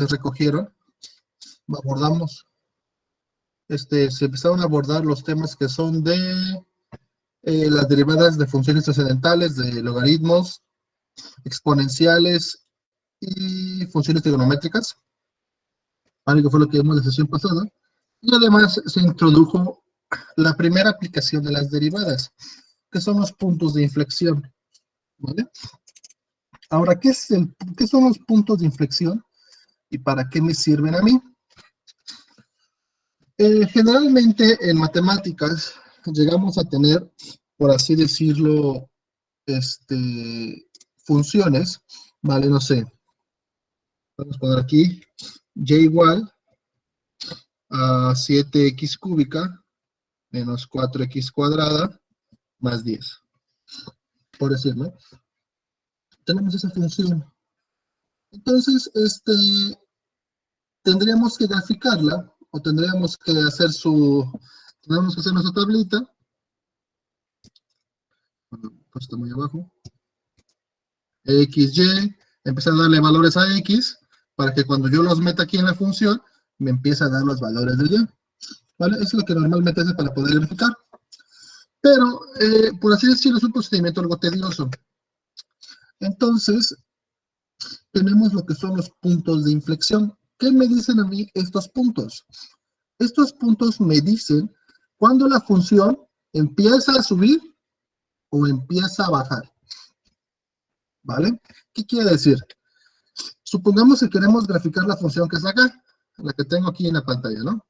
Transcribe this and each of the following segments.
se recogieron, abordamos, se empezaron a abordar los temas que son de las derivadas de funciones trascendentales, de logaritmos, exponenciales y funciones trigonométricas, ¿vale? Que fue lo que vimos en la sesión pasada. Y además se introdujo la primera aplicación de las derivadas, que son los puntos de inflexión, ¿vale? Ahora, ¿qué son los puntos de inflexión y para qué me sirven a mí? Generalmente en matemáticas llegamos a tener, por así decirlo, funciones, ¿vale? No sé, vamos a poner aquí y igual a 7x cúbica menos 4x cuadrada más 10, por decirlo. Tenemos esa función. Entonces, tendríamos que graficarla, o tendríamos que hacer nuestra tablita. Bueno, pues está muy abajo. XY, empezar a darle valores a X, para que cuando yo los meta aquí en la función, me empiece a dar los valores de Y. ¿Vale? Eso es lo que normalmente hace para poder graficar. Pero, por así decirlo, es un procedimiento algo tedioso. Entonces, tenemos lo que son los puntos de inflexión. ¿Qué me dicen a mí estos puntos? Estos puntos me dicen cuando la función empieza a subir o empieza a bajar. ¿Vale? ¿Qué quiere decir? Supongamos que queremos graficar la función que está acá, la que tengo aquí en la pantalla, ¿no?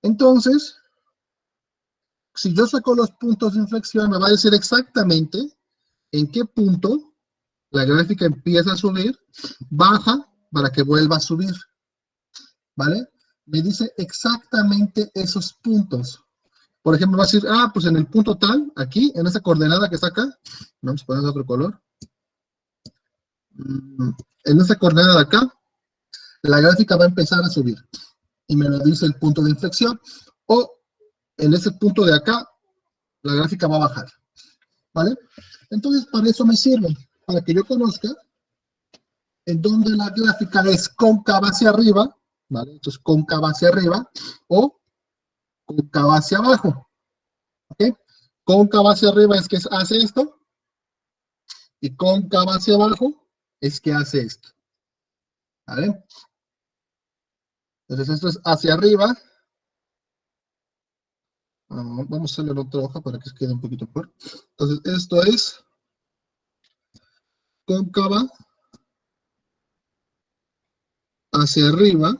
Entonces, si yo saco los puntos de inflexión, me va a decir exactamente en qué punto la gráfica empieza a subir, baja para que vuelva a subir, ¿vale? Me dice exactamente esos puntos. Por ejemplo, va a decir, pues en el punto tal, aquí, en esa coordenada que está acá, vamos a poner otro color. En esa coordenada de acá, la gráfica va a empezar a subir. Y me lo dice el punto de inflexión. O en ese punto de acá, la gráfica va a bajar. ¿Vale? Entonces, para eso me sirve. Para que yo conozca en dónde la gráfica es cóncava hacia arriba, ¿vale? Entonces, cóncava hacia arriba o cóncava hacia abajo. ¿Ok? Cóncava hacia arriba es que hace esto. Y cóncava hacia abajo es que hace esto. ¿Vale? Entonces, esto es hacia arriba. Vamos a hacerlo en otra hoja para que quede un poquito mejor. Entonces, esto es cóncava hacia arriba.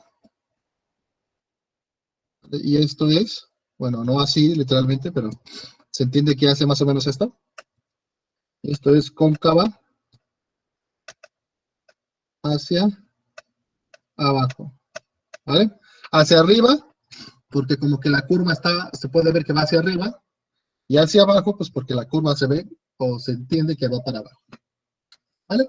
Y esto es, bueno, no así literalmente, pero se entiende que hace más o menos esto. Esto es cóncava hacia abajo. ¿Vale? Hacia arriba, porque como que la curva se puede ver que va hacia arriba. Y hacia abajo, pues porque la curva se ve o se entiende que va para abajo. ¿Vale?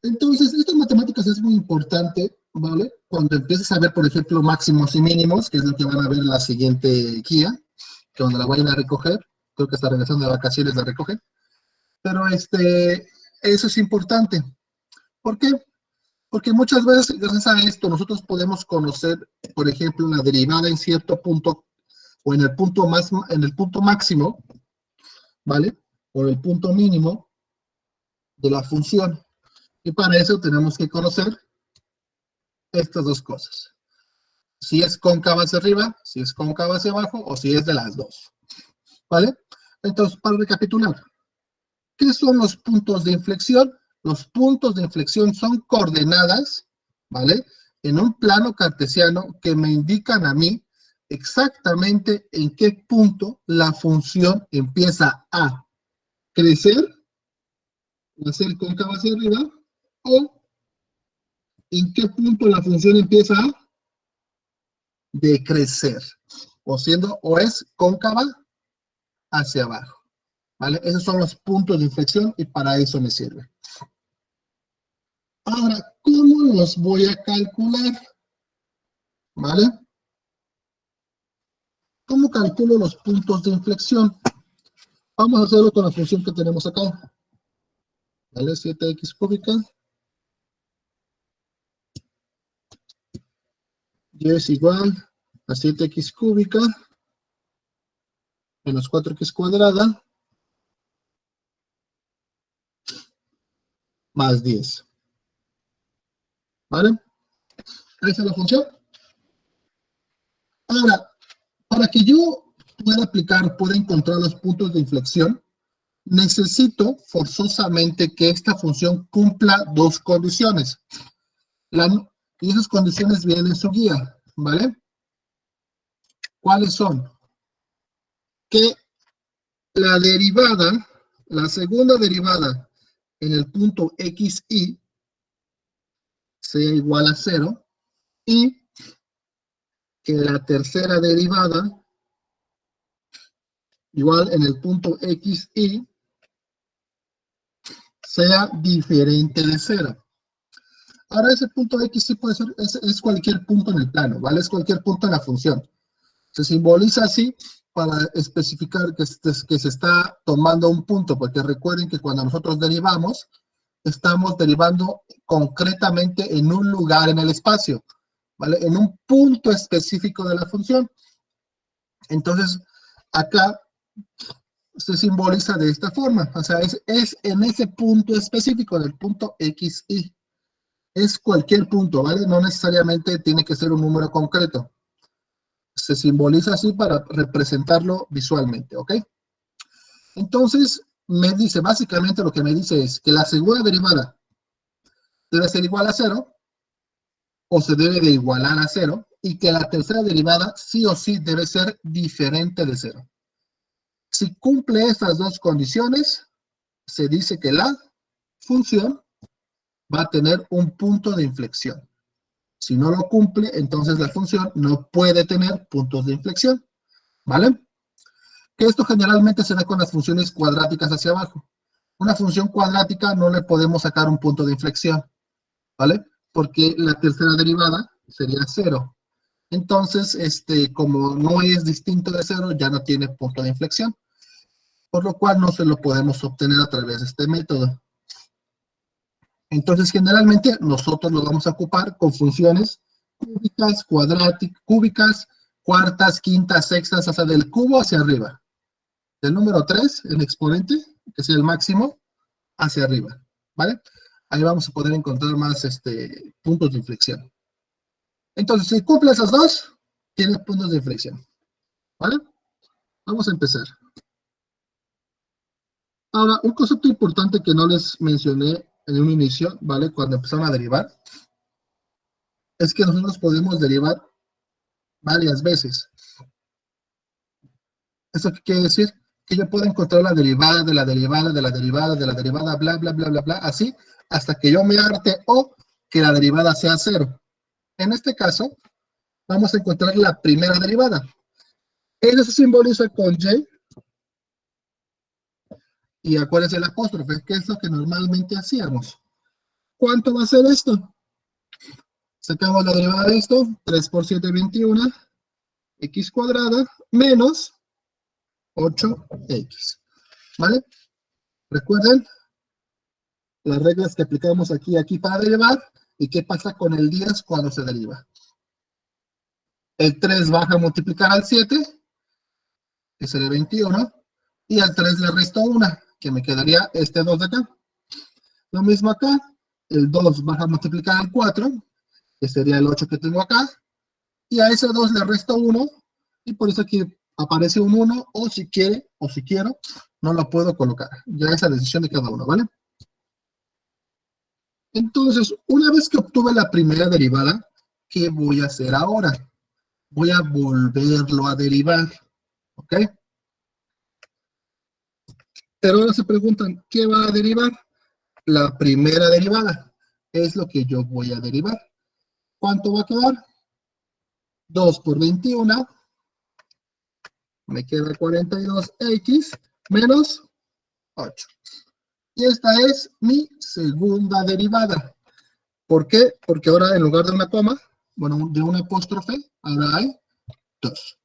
Entonces, esto en matemáticas es muy importante, ¿vale? Cuando empieces a ver, por ejemplo, máximos y mínimos, que es lo que van a ver en la siguiente guía, que cuando la vayan a recoger, creo que está regresando de vacaciones la recogen, pero eso es importante. ¿Por qué? Porque muchas veces, gracias a esto, nosotros podemos conocer, por ejemplo, la derivada en cierto punto, o en el punto máximo, ¿vale? O el punto mínimo de la función. Y para eso tenemos que conocer estas dos cosas. Si es cóncava hacia arriba, si es cóncava hacia abajo, o si es de las dos. ¿Vale? Entonces, para recapitular, ¿qué son los puntos de inflexión? Los puntos de inflexión son coordenadas, ¿vale? En un plano cartesiano que me indican a mí exactamente en qué punto la función empieza a crecer, a ser cóncava hacia arriba, o en qué punto la función empieza a decrecer, o es cóncava hacia abajo. ¿Vale? Esos son los puntos de inflexión y para eso me sirve. Ahora, ¿cómo los voy a calcular? ¿Vale? ¿Cómo calculo los puntos de inflexión? Vamos a hacerlo con la función que tenemos acá. ¿Vale? 7x cúbica y es igual a 7x cúbica menos 4x cuadrada más 10. ¿Vale? Esa es la función. Ahora, para que yo pueda encontrar los puntos de inflexión, necesito forzosamente que esta función cumpla dos condiciones. Y esas condiciones vienen en su guía, ¿vale? ¿Cuáles son? Que la derivada, la segunda derivada en el punto xy sea igual a 0 y que la tercera derivada igual en el punto xy sea diferente de 0. Ahora ese punto x sí puede ser, es cualquier punto en el plano, ¿vale? Es cualquier punto en la función. Se simboliza así para especificar que se está tomando un punto, porque recuerden que cuando nosotros derivamos, estamos derivando concretamente en un lugar en el espacio, ¿vale? En un punto específico de la función. Entonces, acá se simboliza de esta forma, o sea, es en ese punto específico, en el punto xy. Es cualquier punto, ¿vale? No necesariamente tiene que ser un número concreto. Se simboliza así para representarlo visualmente, ¿ok? Entonces, me dice, básicamente lo que me dice es que la segunda derivada debe ser igual a 0, o se debe de igualar a 0, y que la tercera derivada sí o sí debe ser diferente de 0. Si cumple estas dos condiciones, se dice que la función va a tener un punto de inflexión. Si no lo cumple, entonces la función no puede tener puntos de inflexión, ¿vale? Que esto generalmente se da con las funciones cuadráticas hacia abajo. Una función cuadrática no le podemos sacar un punto de inflexión, ¿vale? Porque la tercera derivada sería 0. Entonces, como no es distinto de 0, ya no tiene punto de inflexión, por lo cual no se lo podemos obtener a través de este método. Entonces, generalmente, nosotros lo vamos a ocupar con funciones cúbicas, cúbicas, cuartas, quintas, sextas, hasta del cubo hacia arriba. Del número 3, el exponente, que es el máximo, hacia arriba, ¿vale? Ahí vamos a poder encontrar más puntos de inflexión. Entonces, si cumple esas dos, tiene puntos de inflexión, ¿vale? Vamos a empezar. Ahora, un concepto importante que no les mencioné en un inicio, ¿vale? Cuando empezaron a derivar, es que nosotros podemos derivar varias veces. ¿Eso qué quiere decir? Que yo puedo encontrar la derivada de la derivada de la derivada de la derivada, bla, bla, bla, bla, bla, así, hasta que yo me harte o que la derivada sea 0. En este caso, vamos a encontrar la primera derivada. Eso se simboliza con y, y acuérdense el apóstrofe, que es lo que normalmente hacíamos. ¿Cuánto va a ser esto? Sacamos la derivada de esto, 3 por 7, 21, x cuadrada, menos 8x, ¿vale? Recuerden las reglas que aplicamos aquí para derivar, y qué pasa con el 10 cuando se deriva. El 3 baja a multiplicar al 7, que sería 21, y al 3 le resto 1, que me quedaría este 2 de acá. Lo mismo acá, el 2 baja a multiplicar al 4, que sería el 8 que tengo acá, y a ese 2 le resto 1, y por eso aquí aparece un 1, o si quiere, o si quiero, no lo puedo colocar. Ya es la decisión de cada uno, ¿vale? Entonces, una vez que obtuve la primera derivada, ¿qué voy a hacer ahora? Voy a volverlo a derivar, ¿ok? Pero ahora se preguntan, ¿qué va a derivar? La primera derivada es lo que yo voy a derivar. ¿Cuánto va a quedar? 2 por 21, me queda 42x menos 8. Y esta es mi segunda derivada. ¿Por qué? Porque ahora en lugar de una coma, bueno, de un apóstrofe, ahora hay 2.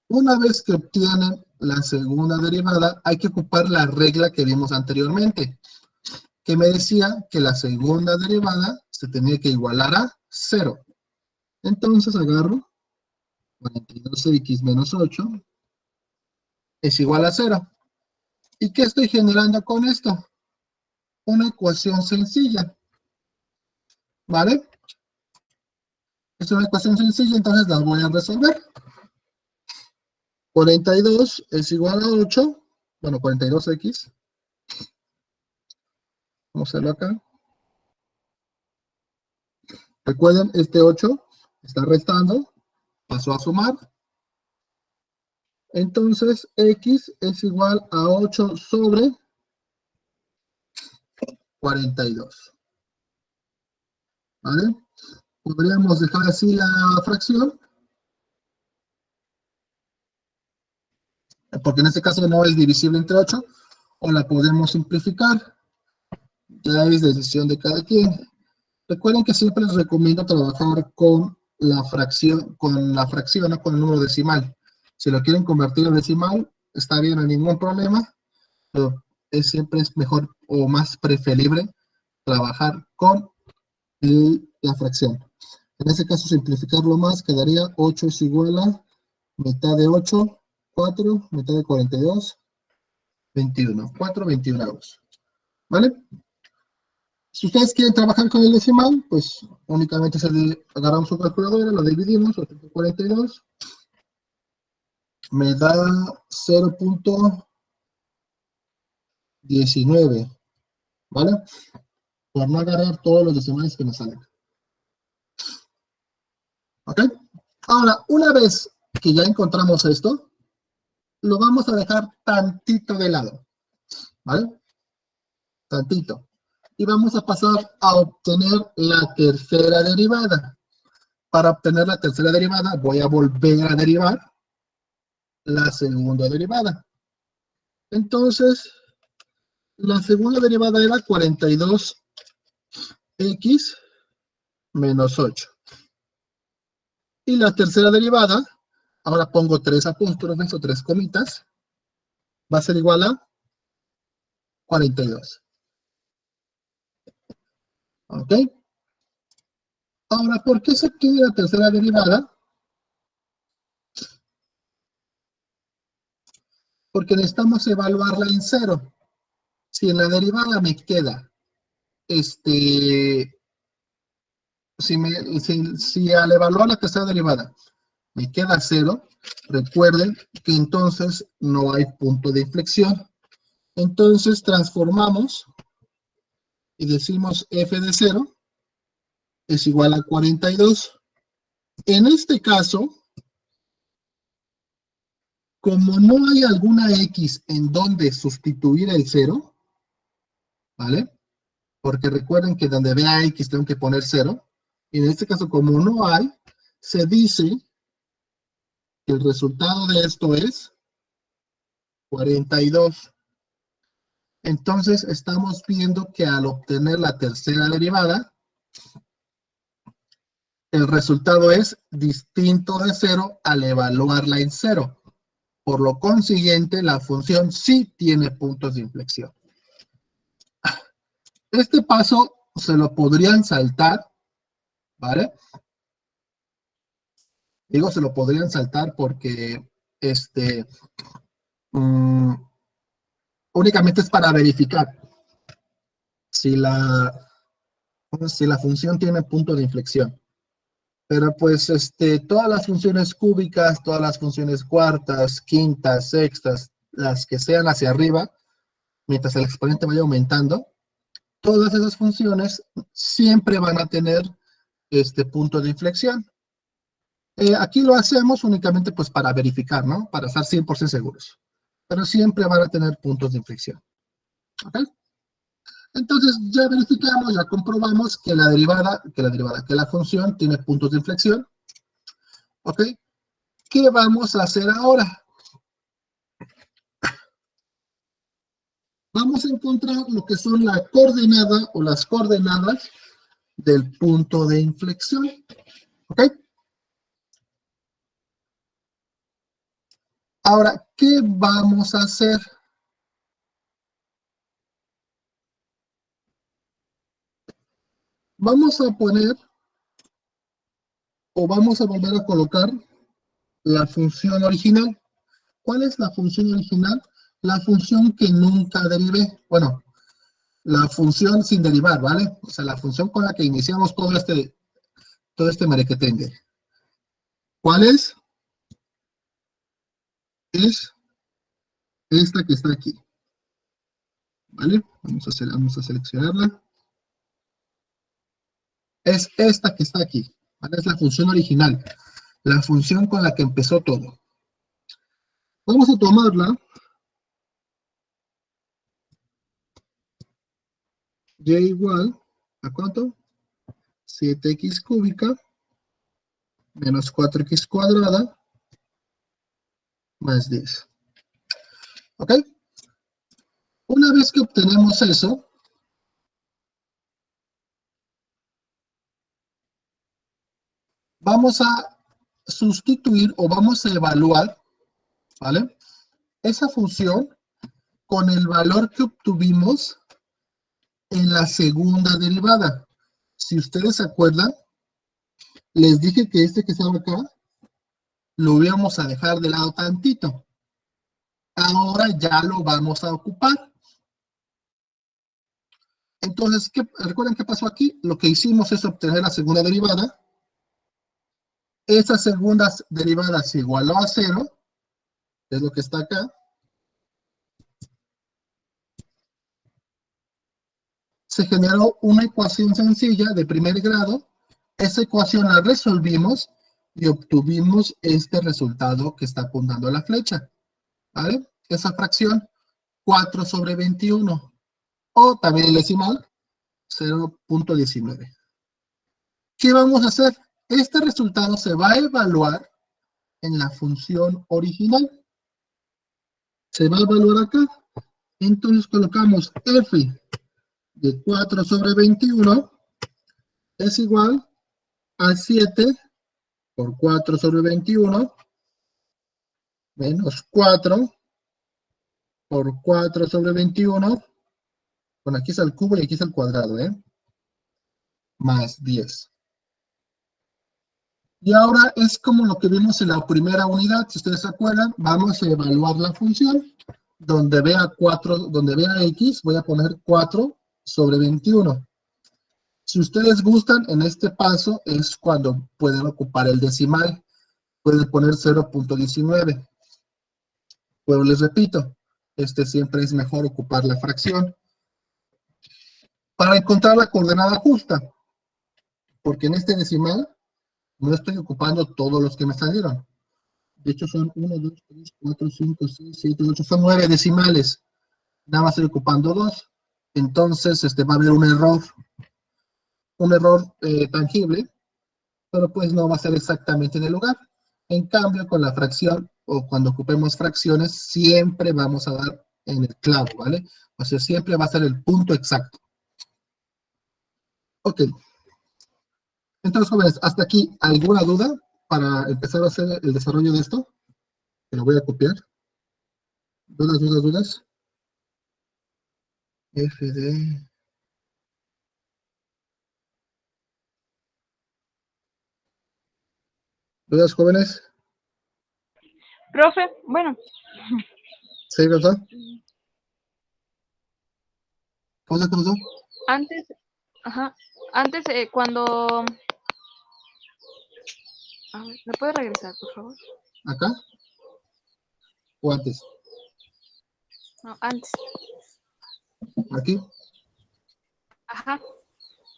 Una vez que obtienen la segunda derivada, hay que ocupar la regla que vimos anteriormente, que me decía que la segunda derivada se tenía que igualar a 0. Entonces agarro 42x menos 8 es igual a 0. ¿Y qué estoy generando con esto? Una ecuación sencilla, ¿vale? Es una ecuación sencilla, entonces la voy a resolver. 42 es igual a 8, bueno, 42x, vamos a hacerlo acá. Recuerden, este 8 está restando, pasó a sumar. Entonces, x es igual a 8 sobre 42, ¿vale? Podríamos dejar así la fracción, porque en este caso no es divisible entre 8, o la podemos simplificar, ya es decisión de cada quien. Recuerden que siempre les recomiendo trabajar con la fracción, o con el número decimal. Si lo quieren convertir en decimal, está bien, no hay ningún problema, pero siempre es mejor o más preferible trabajar con la fracción. En este caso, simplificarlo más, quedaría 8 es igual a mitad de 8, 4, mitad de 42, 21. 4 21. ¿Vale? Si ustedes quieren trabajar con el decimal, pues únicamente agarramos su calculadora, la dividimos, 8 por 42, me da 0.19, ¿vale? Por no agarrar todos los decimales que me salen. ¿Ok? Ahora, una vez que ya encontramos esto, lo vamos a dejar tantito de lado, ¿vale? Tantito. Y vamos a pasar a obtener la tercera derivada. Para obtener la tercera derivada, voy a volver a derivar la segunda derivada. Entonces, la segunda derivada era 42x menos 8. Y la tercera derivada, ahora pongo 3 apóstrofes o 3 comitas, va a ser igual a 42. ¿Ok? Ahora, ¿por qué se obtiene la tercera derivada? Porque necesitamos evaluarla en cero. Si en la derivada me queda, si al evaluar la tercera derivada me queda 0, recuerden que entonces no hay punto de inflexión. Entonces transformamos y decimos f de 0 es igual a 42. En este caso, como no hay alguna x en donde sustituir el 0, ¿vale? Porque recuerden que donde vea x tengo que poner 0. Y en este caso, como no hay, se dice que el resultado de esto es 42. Entonces, estamos viendo que al obtener la tercera derivada, el resultado es distinto de 0 al evaluarla en 0. Por lo consiguiente, la función sí tiene puntos de inflexión. Este paso se lo podrían saltar, ¿vale? Digo, se lo podrían saltar porque mm, únicamente es para verificar si la función tiene punto de inflexión. Pero pues todas las funciones cúbicas, todas las funciones cuartas, quintas, sextas, las que sean hacia arriba, mientras el exponente vaya aumentando, todas esas funciones siempre van a tener este punto de inflexión. Aquí lo hacemos únicamente pues para verificar, ¿no? Para estar 100% seguros. Pero siempre van a tener puntos de inflexión. ¿Ok? Entonces ya verificamos, ya comprobamos que la función tiene puntos de inflexión. ¿Ok? ¿Qué vamos a hacer ahora? Vamos a encontrar lo que son la coordenada o las coordenadas del punto de inflexión. ¿Ok? Ahora, ¿qué vamos a hacer? Vamos a poner o vamos a volver a colocar la función original. ¿Cuál es la función original? La función que nunca derivé. Bueno, la función sin derivar, ¿vale? O sea, la función con la que iniciamos todo este merequetengue. ¿Cuál es? Es esta que está aquí. ¿Vale? Vamos a seleccionarla. Es esta que está aquí. ¿Vale? Es la función original. La función con la que empezó todo. Vamos a tomarla. Y igual, ¿a cuánto? 7x cúbica menos 4x cuadrada más 10. ¿Ok? Una vez que obtenemos eso, vamos a sustituir o vamos a evaluar, ¿vale? Esa función con el valor que obtuvimos en la segunda derivada. Si ustedes se acuerdan, les dije que este que estaba acá, lo íbamos a dejar de lado tantito. Ahora ya lo vamos a ocupar. Entonces, ¿recuerdan qué pasó aquí? Lo que hicimos es obtener la segunda derivada. Esa segunda derivada se igualó a 0, es lo que está acá. Se generó una ecuación sencilla de primer grado. Esa ecuación la resolvimos y obtuvimos este resultado que está apuntando a la flecha. ¿Vale? Esa fracción, 4 sobre 21. O también el decimal, 0.19. ¿Qué vamos a hacer? Este resultado se va a evaluar en la función original. Se va a evaluar acá. Entonces colocamos f de 4 sobre 21 es igual a 7 por 4 sobre 21 menos 4 por 4 sobre 21. Bueno, aquí es el cubo y aquí es el cuadrado, más 10. Y ahora es como lo que vimos en la primera unidad. Si ustedes se acuerdan, vamos a evaluar la función. Donde vea x, voy a poner 4 sobre 21. Si ustedes gustan, en este paso es cuando pueden ocupar el decimal. Pueden poner 0.19. Pero les repito, siempre es mejor ocupar la fracción. Para encontrar la coordenada justa, porque en este decimal no estoy ocupando todos los que me salieron. De hecho son 1, 2, 3, 4, 5, 6, 7, 8, son 9 decimales. Nada más estoy ocupando 2. Entonces va a haber un error tangible, pero pues no va a ser exactamente en el lugar. En cambio, con la fracción o cuando ocupemos fracciones, siempre vamos a dar en el clavo, ¿vale? O sea, siempre va a ser el punto exacto. Ok. Entonces, jóvenes, hasta aquí, ¿alguna duda para empezar a hacer el desarrollo de esto? Que lo voy a copiar. ¿Dudas, dudas, dudas? FD. ¿Dudas, jóvenes? Profe, bueno, ¿Sí, verdad? ¿Qué pasó? antes, ajá, antes cuando, a ver, ¿me puede regresar, por favor? ¿Acá o antes? No, antes, ¿Aquí? ajá.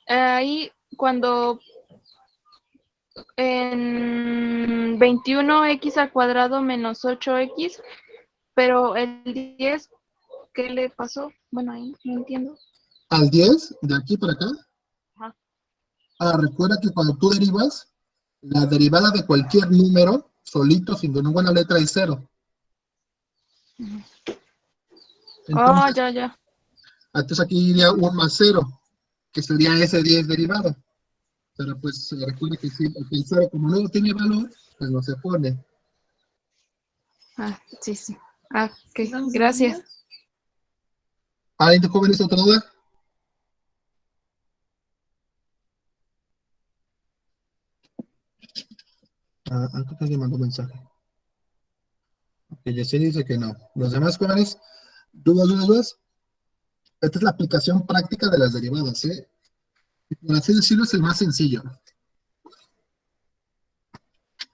Ahí cuando en 21x al cuadrado menos 8x, pero el 10, ¿qué le pasó? Bueno, ahí no entiendo. Al 10, de aquí para acá. Ajá. Recuerda que cuando tú derivas, la derivada de cualquier número, solito, sin ninguna letra, es 0. Oh, Entonces, ya. aquí iría un más 0, que sería ese 10 derivado. Pero pues se recuerda que si el 0 como no tiene valor, pues no se pone. Ah, sí. Ah, ok, gracias. ¿Alguien de jóvenes otra duda? Creo que alguien mandó un mensaje. Que Jessy dice que no. Los demás jóvenes, dudas. Esta es la aplicación práctica de las derivadas, ¿eh? Por así decirlo, es el más sencillo.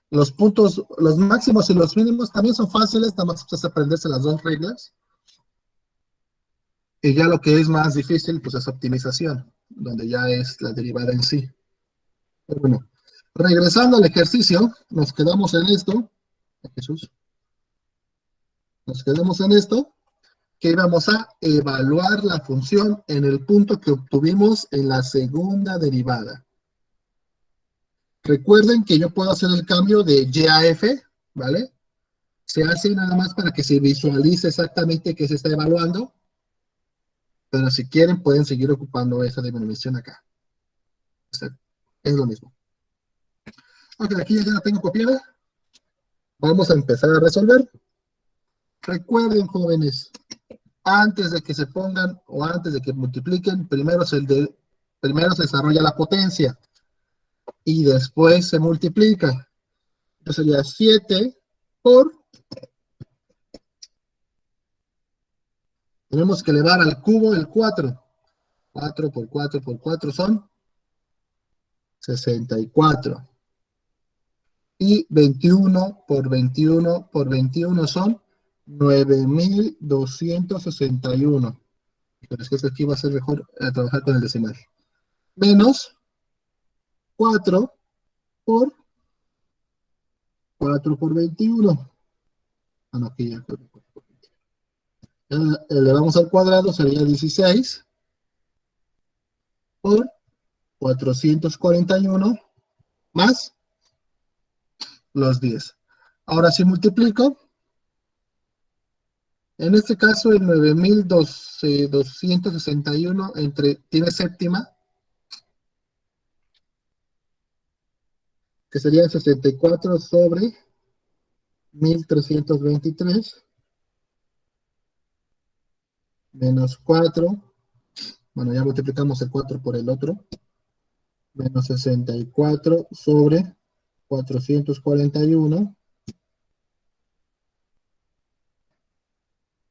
Los puntos, los máximos y los mínimos también son fáciles, nada más es aprenderse las dos reglas. Y ya lo que es más difícil, pues es optimización, donde ya es la derivada en sí. Pero bueno, regresando al ejercicio, nos quedamos en esto. Jesús. Nos quedamos en esto, que íbamos a evaluar la función en el punto que obtuvimos en la segunda derivada. Recuerden que yo puedo hacer el cambio de y a f, ¿vale? Se hace nada más para que se visualice exactamente qué se está evaluando, pero si quieren pueden seguir ocupando esa denominación acá. O sea, es lo mismo. Ok, aquí ya la tengo copiada. Vamos a empezar a resolver. Recuerden, jóvenes, antes de que se pongan o antes de que multipliquen, primero se desarrolla la potencia y después se multiplica. Entonces sería 7 por, tenemos que elevar al cubo el 4. 4 por 4 por 4 son 64. Y 21 por 21 por 21 son 9261. Pero es que aquí va a ser mejor trabajar con el decimal. Menos 4 por 4 por 21. Ah, no, aquí ya. Elevamos al cuadrado, sería 16 por 441 más los 10. Ahora si multiplico, en este caso el 9261 tiene séptima, que sería 64 sobre 1323 menos 4, bueno, ya multiplicamos el 4 por el otro, menos 64 sobre 441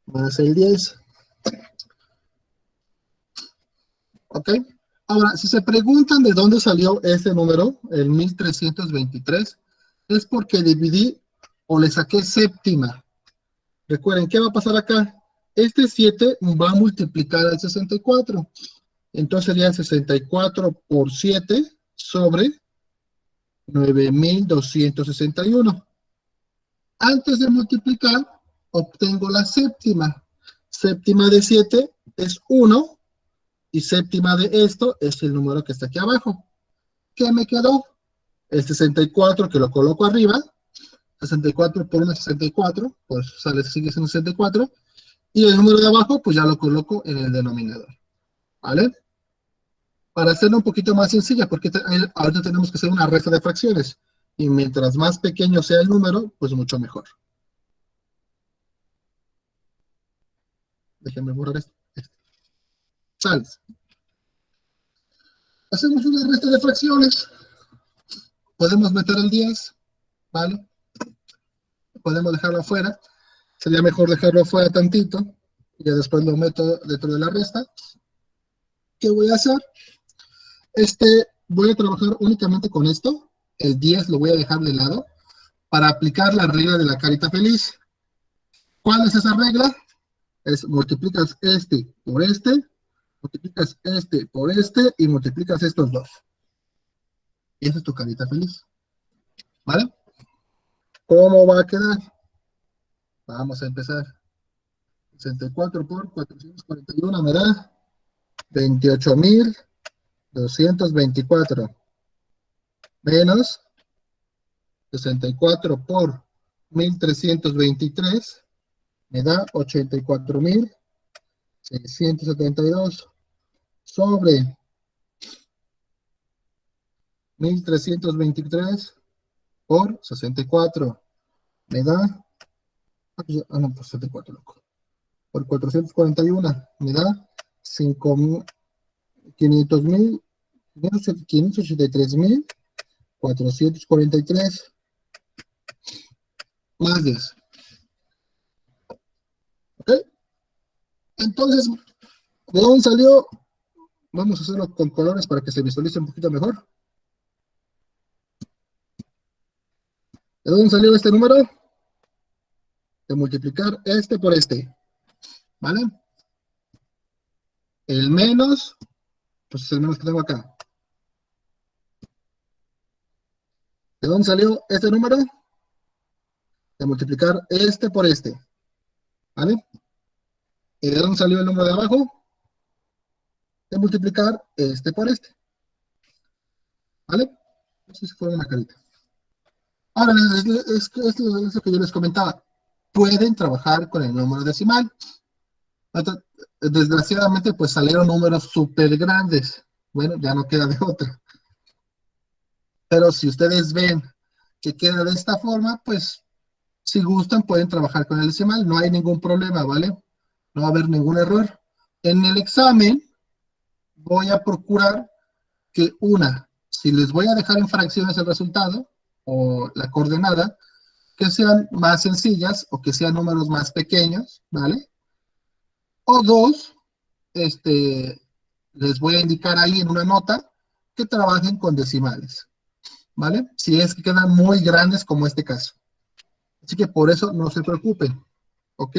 más el 10. ¿Ok? Ahora, si se preguntan de dónde salió este número, el 1323, es porque dividí o le saqué séptima. Recuerden, ¿qué va a pasar acá? Este 7 va a multiplicar al 64. Entonces sería 64 por 7 sobre 9261. Antes de multiplicar, obtengo la séptima. Séptima de 7 es 1 y séptima de esto es el número que está aquí abajo. ¿Qué me quedó? El 64 que lo coloco arriba. 64 por 1 es 64, pues sigue siendo 64. Y el número de abajo, pues ya lo coloco en el denominador. ¿Vale? Para hacerlo un poquito más sencilla, porque ahorita tenemos que hacer una resta de fracciones. Y mientras más pequeño sea el número, pues mucho mejor. Déjenme borrar esto. Sales. Hacemos una resta de fracciones. Podemos meter el 10, ¿vale? Podemos dejarlo afuera. Sería mejor dejarlo afuera tantito. Y ya después lo meto dentro de la resta. ¿Qué voy a hacer? Voy a trabajar únicamente con esto. El 10 lo voy a dejar de lado para aplicar la regla de la carita feliz. ¿Cuál es esa regla? Es multiplicas este por este, multiplicas este por este y multiplicas estos dos. Y esa es tu carita feliz. ¿Vale? ¿Cómo va a quedar? Vamos a empezar. 64 por 441 me da 28,224 menos 64 por 1323 me da 84,672 sobre 1323 por 64 me da, no, pues 64, loco, por 441 me da 583,443 más 10. ¿Ok? Entonces, ¿de dónde salió? Vamos a hacerlo con colores para que se visualice un poquito mejor. ¿De dónde salió este número? De multiplicar este por este. ¿Vale? El menos, pues es el menos que tengo acá. ¿De dónde salió este número? De multiplicar este por este. ¿Vale? ¿Y de dónde salió el número de abajo? De multiplicar este por este. ¿Vale? Eso sí fue una carita. Ahora, es lo que yo les comentaba. Pueden trabajar con el número decimal. Desgraciadamente, pues salieron números súper grandes. Bueno, ya no queda de otra. Pero si ustedes ven que queda de esta forma, pues si gustan pueden trabajar con el decimal. No hay ningún problema, ¿vale? No va a haber ningún error. En el examen voy a procurar que si les voy a dejar en fracciones el resultado o la coordenada, que sean más sencillas o que sean números más pequeños, ¿vale? O dos, les voy a indicar ahí en una nota que trabajen con decimales, ¿vale? Si es que quedan muy grandes como este caso. Así que por eso no se preocupen, ¿ok?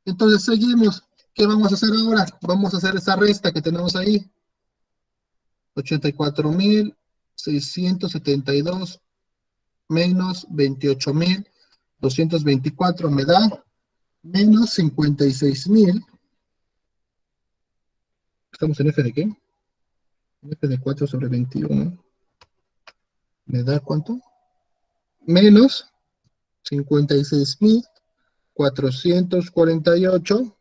Entonces seguimos. ¿Qué vamos a hacer ahora? Vamos a hacer esa resta que tenemos ahí. 84,672 menos 28,224 me da menos 56,000. Estamos en F de qué? F de 4 sobre 21. ¿Me da cuánto? Menos 56,448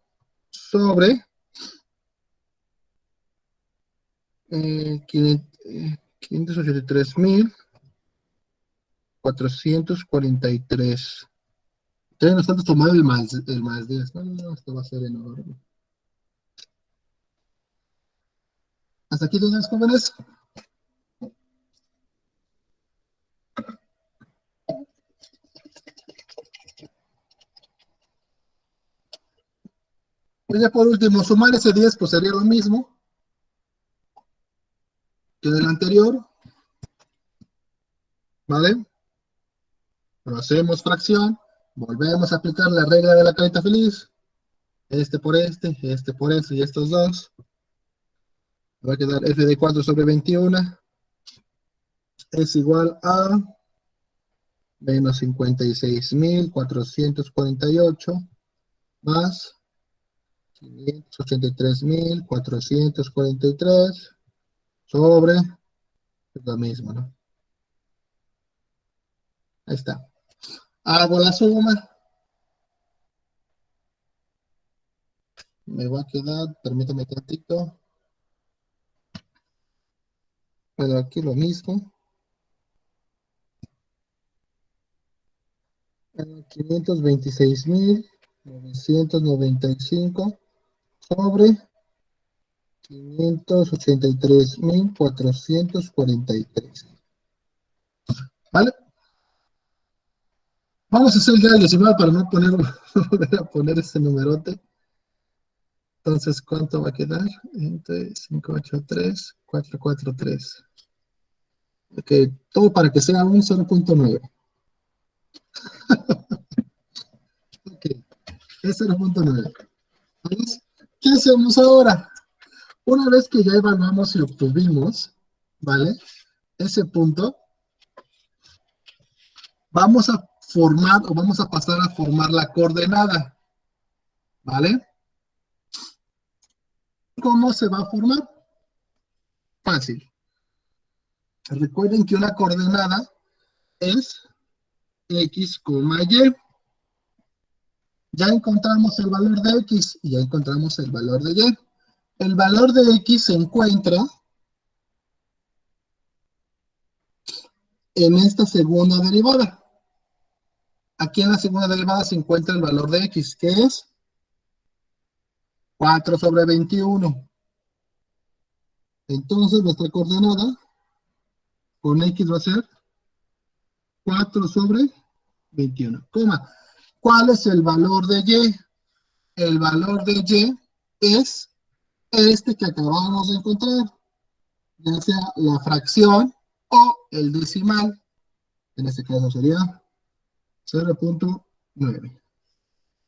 sobre 583,443. Todavía nos falta tomar el más 10. No, esto va a ser enorme. ¿Hasta aquí dudas, jóvenes? Pues ya por último, sumar ese 10 pues sería lo mismo que del anterior, ¿vale? Pero hacemos fracción, volvemos a aplicar la regla de la carita feliz, este por este y estos dos. Va a quedar f de 4 sobre 21 es igual a menos 56,448 más 583,443 sobre, es lo mismo, ¿no? Ahí está. Hago la suma. Me va a quedar, permítame tantito. Pero aquí lo mismo. 526,995 sobre 583,443. ¿Vale? Vamos a hacer ya el decimal para no volver a poner este numerote. Entonces, ¿cuánto va a quedar? Entre 583,443. Ok, todo para que sea un 0.9. Ok, es 0.9. ¿Qué hacemos ahora? Una vez que ya evaluamos y obtuvimos, ¿vale? Ese punto, vamos a formar o vamos a pasar a formar la coordenada, ¿vale? ¿Cómo se va a formar? Fácil. Recuerden que una coordenada es x, y. Ya encontramos el valor de x y ya encontramos el valor de y. El valor de x se encuentra en esta segunda derivada. Aquí en la segunda derivada se encuentra el valor de x, que es 4 sobre 21. Entonces nuestra coordenada con x va a ser 4 sobre 21, coma. ¿Cuál es el valor de y? El valor de y es este que acabamos de encontrar, ya sea la fracción o el decimal. En este caso sería 0.9.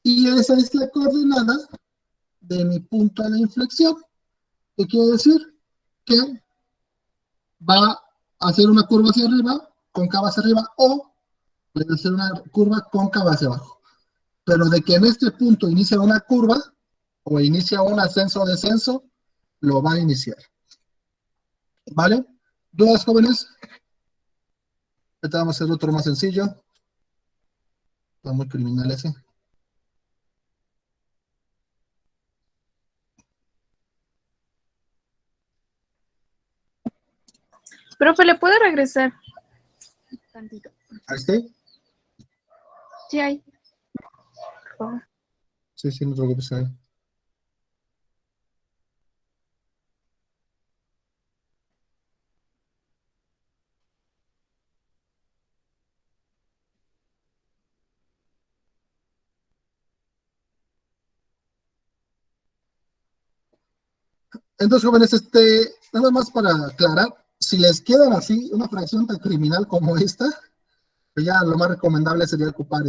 Y esa es la coordenada de mi punto de inflexión. ¿Qué quiere decir? Que va a hacer una curva hacia arriba, cóncava hacia arriba, o puede hacer una curva cóncava hacia abajo. Pero de que en este punto inicia una curva o inicia un ascenso o descenso, lo va a iniciar. ¿Vale? ¿Dudas, jóvenes? Ahorita vamos a hacer otro más sencillo. Está muy criminal ese. Profe, ¿le puede regresar? Tantito. ¿Ahí está? Sí, hay. Por favor. Sí, sí, no te preocupes. Entonces, jóvenes, nada más para aclarar, si les quedan así una fracción tan criminal como esta, pues ya lo más recomendable sería ocupar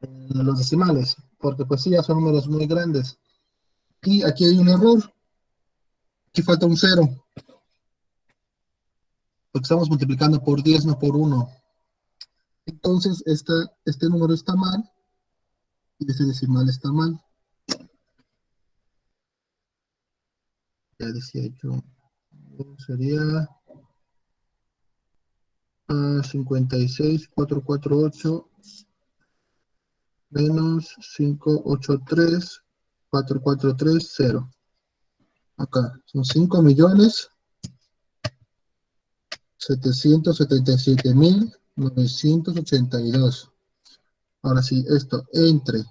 los decimales, porque pues sí, ya son números muy grandes. Y aquí hay un error, aquí falta un 0, porque estamos multiplicando por 10, no por 1. Entonces, este número está mal, y este decimal está mal. Ya decía yo, sería 56,448 menos 583,443,0. Acá son 5.777.982. Ahora sí, esto entre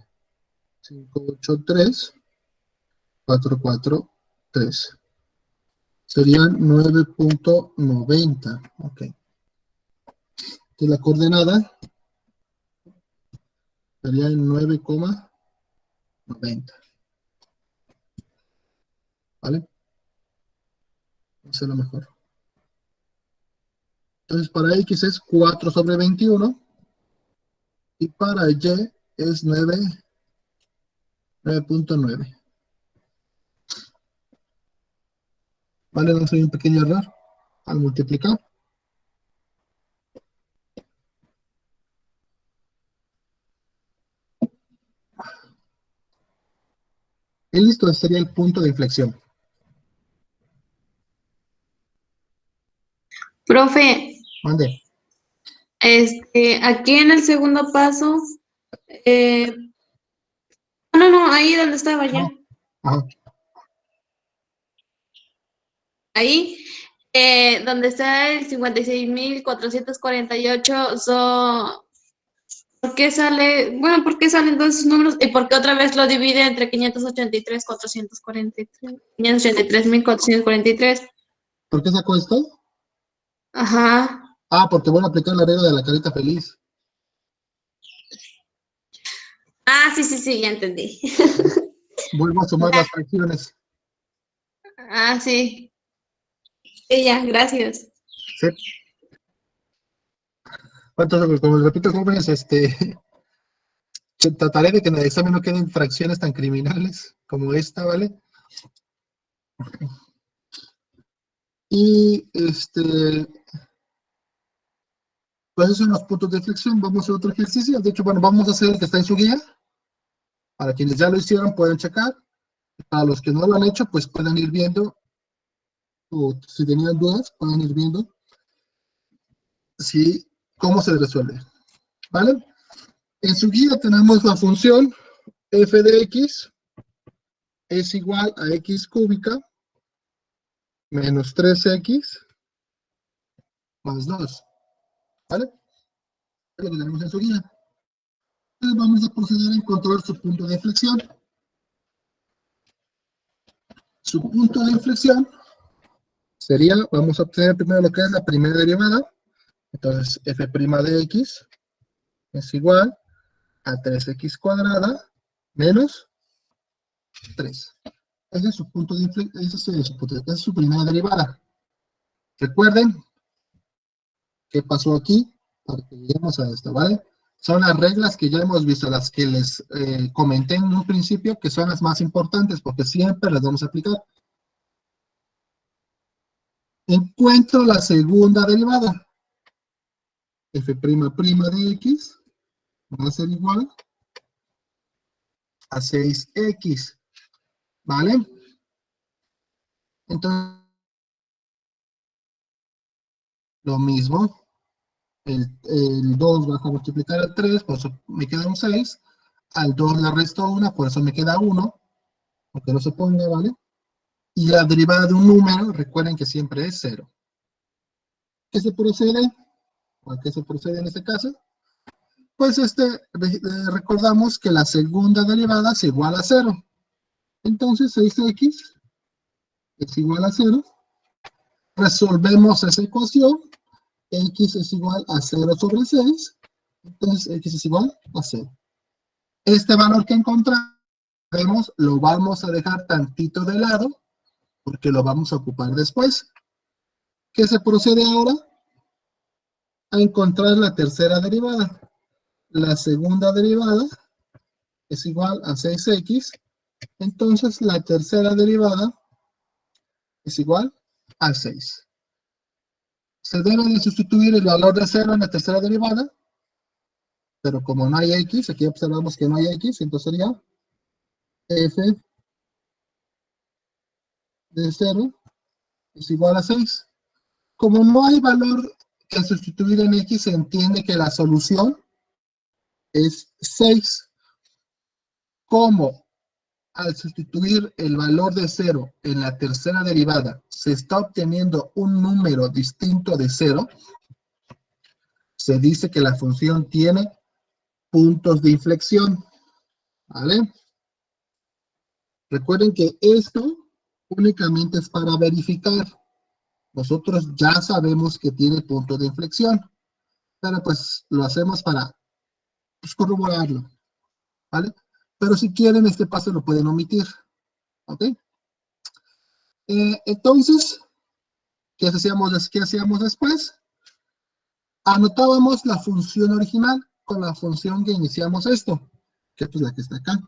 583,443. Serían 9.90. Ok. Y la coordenada sería en 9,90. ¿Vale? Eso es lo mejor. Entonces, para X es 4/21 y para Y es 9.9. ¿Vale? Vamos a hacer un pequeño error al multiplicar. Y listo, ese sería el punto de inflexión. Profe, Mande. aquí en el segundo paso, eh, no, ahí donde estaba ya, Ajá. ahí, donde está el 56.448, ¿por qué sale, bueno, por qué salen todos esos números y por qué otra vez lo divide entre 583,443, 583.443? ¿Por qué sacó esto? Ajá. Porque voy a aplicar la regla de la carita feliz. Sí, ya entendí. Vuelvo a sumar las fracciones. Sí. Sí, ya, gracias. Sí. Entonces, como les repito, jóvenes, trataré de que en el examen no queden fracciones tan criminales como esta, ¿vale? Y pues esos son los puntos de inflexión. Vamos a hacer otro ejercicio. De hecho, bueno, vamos a hacer el que está en su guía. Para quienes ya lo hicieron, pueden checar. Para los que no lo han hecho, pues pueden ir viendo, o si tenían dudas, pueden ir viendo cómo se resuelve. ¿Vale? En su guía tenemos la función f de x es igual a x cúbica menos 3x más 2. ¿Vale? Es lo que tenemos en su guía. Entonces vamos a proceder a encontrar su punto de inflexión. su punto de inflexión sería, vamos a obtener primero lo que es la primera derivada. Entonces, f' de x es igual a 3x cuadrada menos 3. Ese es su punto de inflexión, esa es su primera derivada. Recuerden qué pasó aquí para que lleguemos a esto, ¿vale? Son las reglas que ya hemos visto, las que les comenté en un principio, que son las más importantes, porque siempre las vamos a aplicar. Encuentro la segunda derivada. F' de x va a ser igual a 6x, ¿vale? Entonces, lo mismo, el 2 va a multiplicar al 3, por eso me queda un 6. Al 2 le resto 1, por eso me queda 1, aunque no se ponga, ¿vale? Y la derivada de un número, recuerden que siempre es 0. ¿Qué se procede? ¿A qué se procede en este caso? Pues recordamos que la segunda derivada es igual a 0. Entonces 6x es igual a 0. Resolvemos esa ecuación. X es igual a 0 sobre 6. Entonces x es igual a 0. Este valor que encontramos lo vamos a dejar tantito de lado porque lo vamos a ocupar después. ¿Qué se procede ahora? A encontrar la tercera derivada. La segunda derivada es igual a 6x. Entonces la tercera derivada es igual a 6. Se debe de sustituir el valor de 0 en la tercera derivada, pero como no hay x, aquí observamos que no hay x, entonces sería f de 0 es igual a 6. Como no hay valor que sustituir en x, se entiende que la solución es 6. Como al sustituir el valor de 0 en la tercera derivada se está obteniendo un número distinto de 0, se dice que la función tiene puntos de inflexión, ¿vale? Recuerden que esto únicamente es para verificar. Nosotros ya sabemos que tiene punto de inflexión, pero pues lo hacemos para corroborarlo, ¿vale? Pero si quieren, este paso lo pueden omitir, ¿ok? Entonces, ¿qué hacíamos después? Anotábamos la función original con la función que iniciamos esto, que es la que está acá.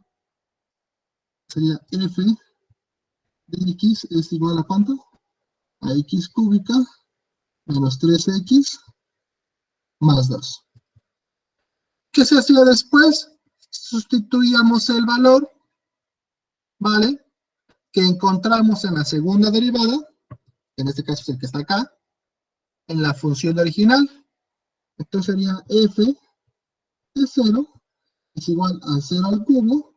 Sería f de x es igual a ¿cuánto? A x cúbica menos 3x más 2. ¿Qué se hacía después? Sustituíamos el valor, ¿vale? Que encontramos en la segunda derivada, en este caso es el que está acá, en la función original. Entonces sería f de 0 es igual a 0 al cubo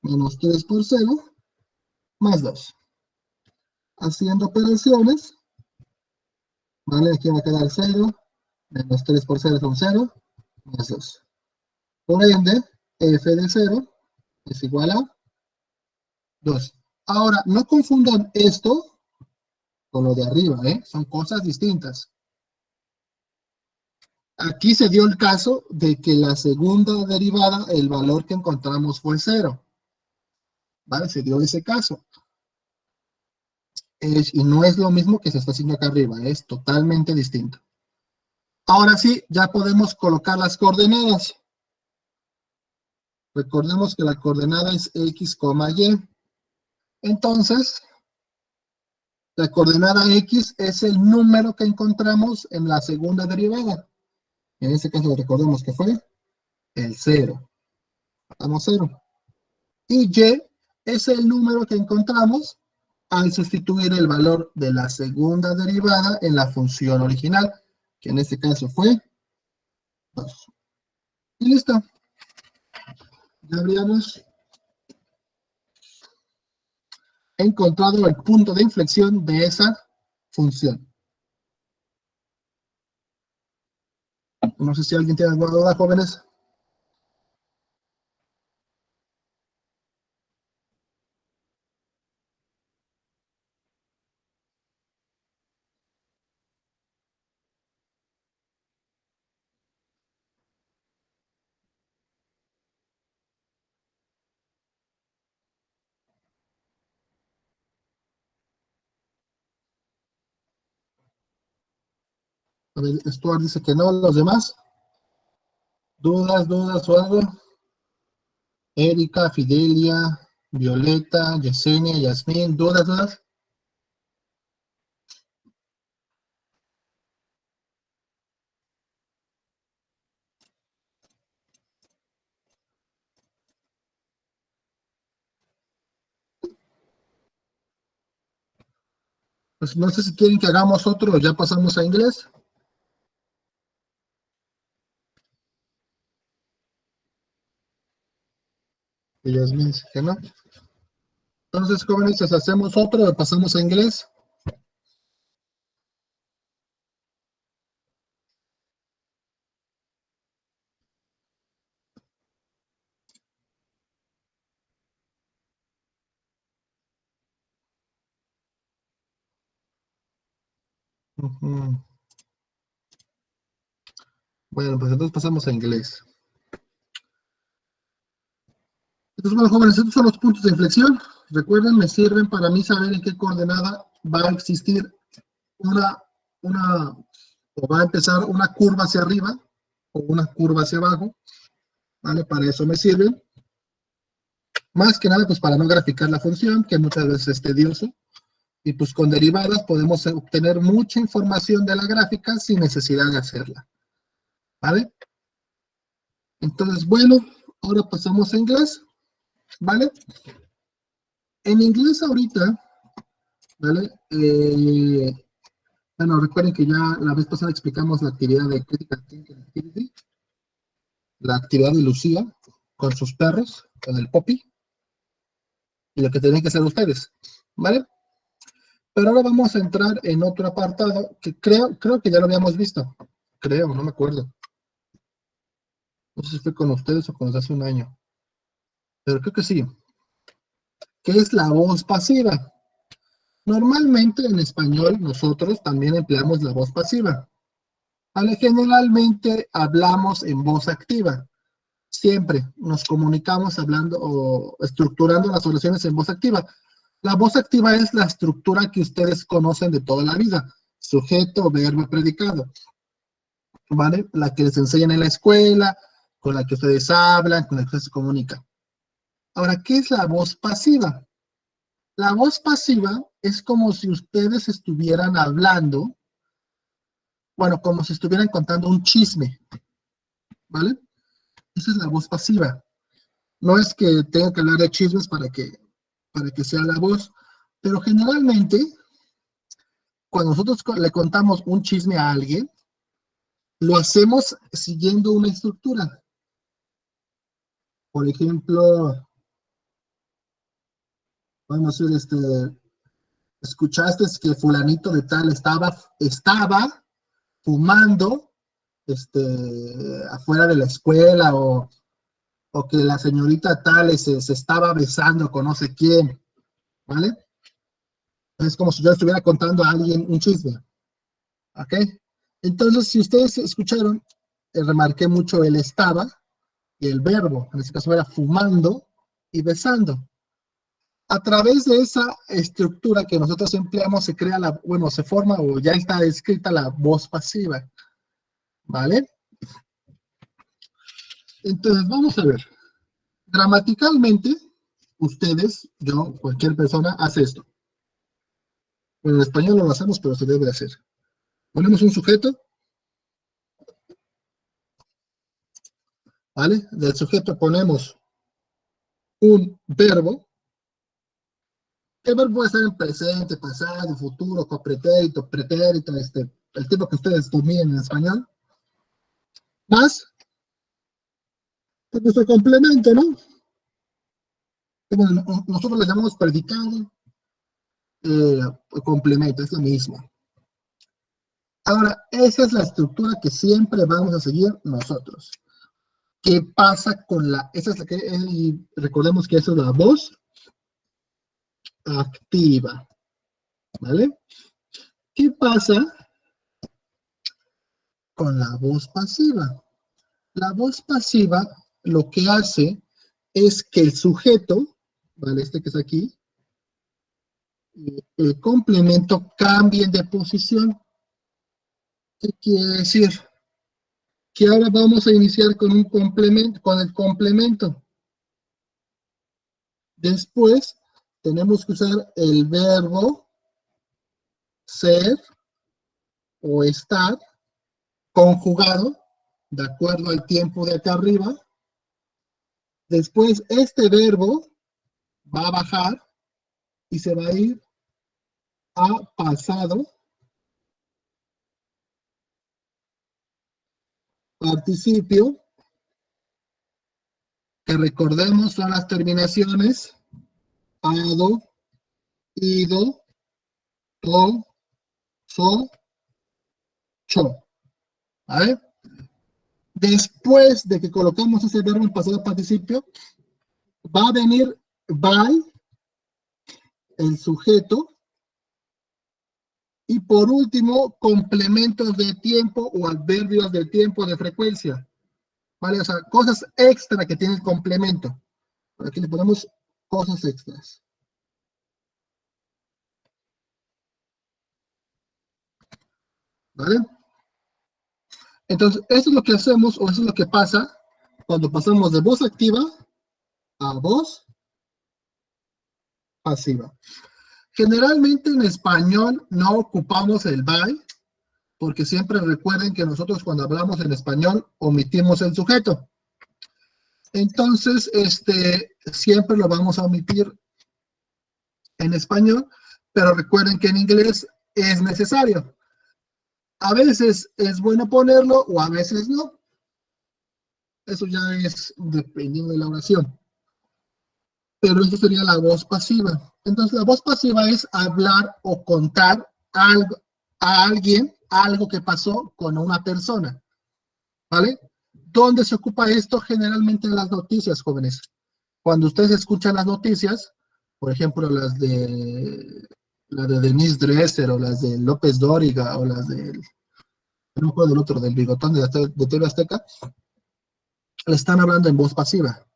menos 3 por 0 más 2. Haciendo operaciones, ¿vale? Aquí va a quedar 0, menos 3 por 0 son 0, más 2. Por ende, f de 0 es igual a 2. Ahora, no confundan esto con lo de arriba, ¿eh? Son cosas distintas. Aquí se dio el caso de que la segunda derivada, el valor que encontramos fue 0. ¿Vale? Se dio ese caso. Y no es lo mismo que se está haciendo acá arriba, es totalmente distinto. Ahora sí, ya podemos colocar las coordenadas. Recordemos que la coordenada es x, y. Entonces, la coordenada x es el número que encontramos en la segunda derivada. En este caso recordemos que fue el 0. Damos 0. Y y es el número que encontramos al sustituir el valor de la segunda derivada en la función original, que en este caso fue 2. Y listo. Ya habríamos encontrado el punto de inflexión de esa función. No sé si alguien tiene alguna duda, jóvenes. A ver, Stuart dice que no, los demás. ¿Dudas o algo? Erika, Fidelia, Violeta, Yesenia, Yasmín, ¿dudas? Pues no sé si quieren que hagamos otro o ya pasamos a inglés. Y Yasmín dice que no. Entonces, jóvenes, pues, hacemos otro o pasamos a inglés. Ujú. Bueno, pues entonces pasamos a inglés. Entonces, bueno, jóvenes, estos son los puntos de inflexión. Recuerden, me sirven para mí saber en qué coordenada va a existir o va a empezar una curva hacia arriba o una curva hacia abajo, ¿vale? Para eso me sirven. Más que nada, pues para no graficar la función, que muchas veces es tedioso. Y pues con derivadas podemos obtener mucha información de la gráfica sin necesidad de hacerla, ¿vale? Entonces, bueno, ahora pasamos a inglés, ¿vale? En inglés ahorita, ¿vale? Bueno, recuerden que ya la vez pasada explicamos la actividad de Critical Thinking Activity, la actividad de Lucía con sus perros, con el Poppy, y lo que tienen que hacer ustedes, ¿vale? Pero ahora vamos a entrar en otro apartado que creo que ya lo habíamos visto. Creo, no me acuerdo. No sé si fue con ustedes o con hace un año. Pero creo que sí. ¿Qué es la voz pasiva? Normalmente en español nosotros también empleamos la voz pasiva. ¿Vale? Generalmente hablamos en voz activa. Siempre nos comunicamos hablando o estructurando las oraciones en voz activa. La voz activa es la estructura que ustedes conocen de toda la vida. Sujeto, verbo, predicado. ¿Vale? La que les enseñan en la escuela, con la que ustedes hablan, con la que ustedes se comunican. Ahora, ¿qué es la voz pasiva? La voz pasiva es como si ustedes estuvieran hablando, bueno, como si estuvieran contando un chisme, ¿vale? Esa es la voz pasiva. No es que tenga que hablar de chismes para que sea la voz, pero generalmente, cuando nosotros le contamos un chisme a alguien, lo hacemos siguiendo una estructura. Por ejemplo, vamos a decir, escuchaste que fulanito de tal estaba fumando afuera de la escuela, o que la señorita tal se estaba besando con no sé quién, ¿vale? Es como si yo estuviera contando a alguien un chisme, ¿ok? Entonces, si ustedes escucharon, remarqué mucho el estaba y el verbo, en este caso era fumando y besando. A través de esa estructura que nosotros empleamos se crea se forma o ya está escrita la voz pasiva, ¿vale? Entonces, vamos a ver. Gramaticalmente, ustedes, yo, cualquier persona, hace esto. En español no lo hacemos, pero se debe hacer. Ponemos un sujeto, ¿vale? Del sujeto ponemos un verbo. El verbo puede estar en presente, pasado, futuro, copretérito, pretérito, el tipo que ustedes dominen en español. Más nuestro complemento, ¿no? Bueno, nosotros le llamamos predicado, complemento, es lo mismo. Ahora, esa es la estructura que siempre vamos a seguir nosotros. ¿Qué pasa con esa es la que, y recordemos que esa es la voz activa, ¿vale? ¿Qué pasa con la voz pasiva? La voz pasiva lo que hace es que el sujeto, ¿vale? Este que es aquí, el complemento cambien de posición. ¿Qué quiere decir? Que ahora vamos a iniciar con un complemento, con el complemento. Después tenemos que usar el verbo ser o estar conjugado de acuerdo al tiempo de acá arriba. Después este verbo va a bajar y se va a ir a pasado participio, que recordemos son las terminaciones ado, ido, to, so, cho. ¿Vale? Después de que colocamos ese verbo en pasado participio, va a venir by, el sujeto, y por último, complementos de tiempo o adverbios de tiempo de frecuencia. ¿Vale? O sea, cosas extra que tiene el complemento. Aquí le ponemos cosas extras. ¿Vale? Entonces, eso es lo que hacemos, o eso es lo que pasa cuando pasamos de voz activa a voz pasiva. Generalmente en español no ocupamos el by, porque siempre recuerden que nosotros cuando hablamos en español omitimos el sujeto. Entonces, siempre lo vamos a omitir en español, pero recuerden que en inglés es necesario. A veces es bueno ponerlo o a veces no. Eso ya es dependiendo de la oración. Pero eso sería la voz pasiva. Entonces, la voz pasiva es hablar o contar algo, a alguien algo que pasó con una persona. ¿Vale? ¿Dónde se ocupa esto? Generalmente en las noticias, jóvenes. Cuando ustedes escuchan las noticias, por ejemplo, las de Denise Dresser, o las de López Dóriga, o las del, no recuerdo del otro, del bigotón de TV Azteca, le están hablando en voz pasiva.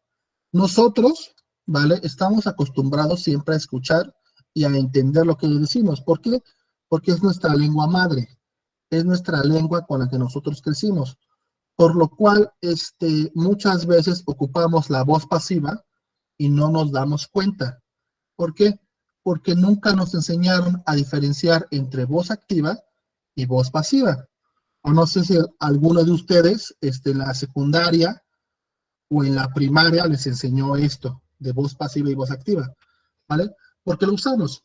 Nosotros, ¿vale? Estamos acostumbrados siempre a escuchar y a entender lo que le decimos. ¿Por qué? Porque es nuestra lengua madre, es nuestra lengua con la que nosotros crecimos. Por lo cual, muchas veces ocupamos la voz pasiva y no nos damos cuenta. ¿Por qué? Porque nunca nos enseñaron a diferenciar entre voz activa y voz pasiva. O no sé si alguno de ustedes, en la secundaria o en la primaria les enseñó esto de voz pasiva y voz activa, ¿vale? Porque lo usamos.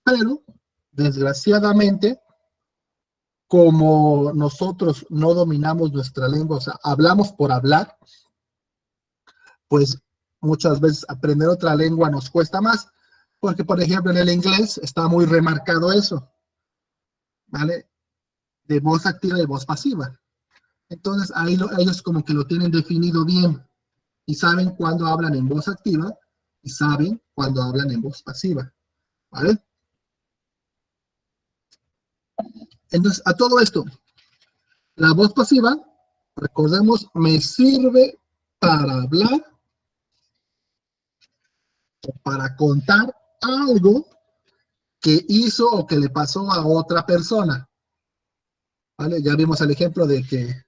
Pero, desgraciadamente, como nosotros no dominamos nuestra lengua, o sea, hablamos por hablar, pues muchas veces aprender otra lengua nos cuesta más, porque por ejemplo en el inglés está muy remarcado eso, ¿vale? De voz activa y voz pasiva. Entonces ahí ellos como que lo tienen definido bien y saben cuándo hablan en voz activa y saben cuándo hablan en voz pasiva, ¿vale? Entonces a todo esto, la voz pasiva, recordemos, me sirve para hablar o para contar algo que hizo o que le pasó a otra persona, ¿vale? Ya vimos el ejemplo de que,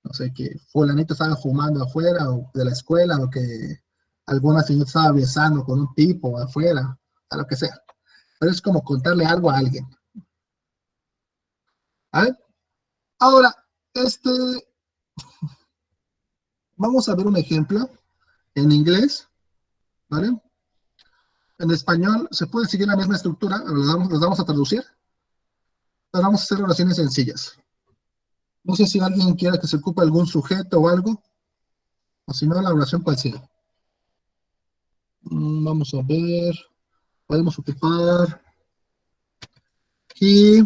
no sé, que fulanito estaba fumando afuera o de la escuela, o que alguna señora estaba besando con un tipo afuera, a lo que sea. Pero es como contarle algo a alguien, ¿vale? Ahora, vamos a ver un ejemplo en inglés, ¿vale? En español se puede seguir la misma estructura, los vamos a traducir, pero vamos a hacer oraciones sencillas. No sé si alguien quiere que se ocupe algún sujeto o algo, o si no, la oración puede ser. Vamos a ver, podemos ocupar aquí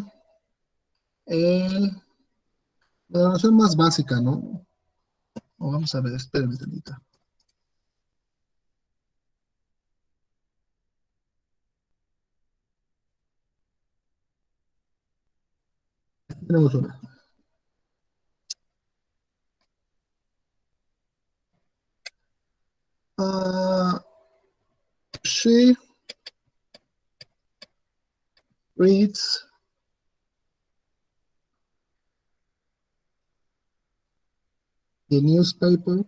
la oración más básica, ¿no? O vamos a ver, espérenme tantito. Tenemos una. She reads The newspaper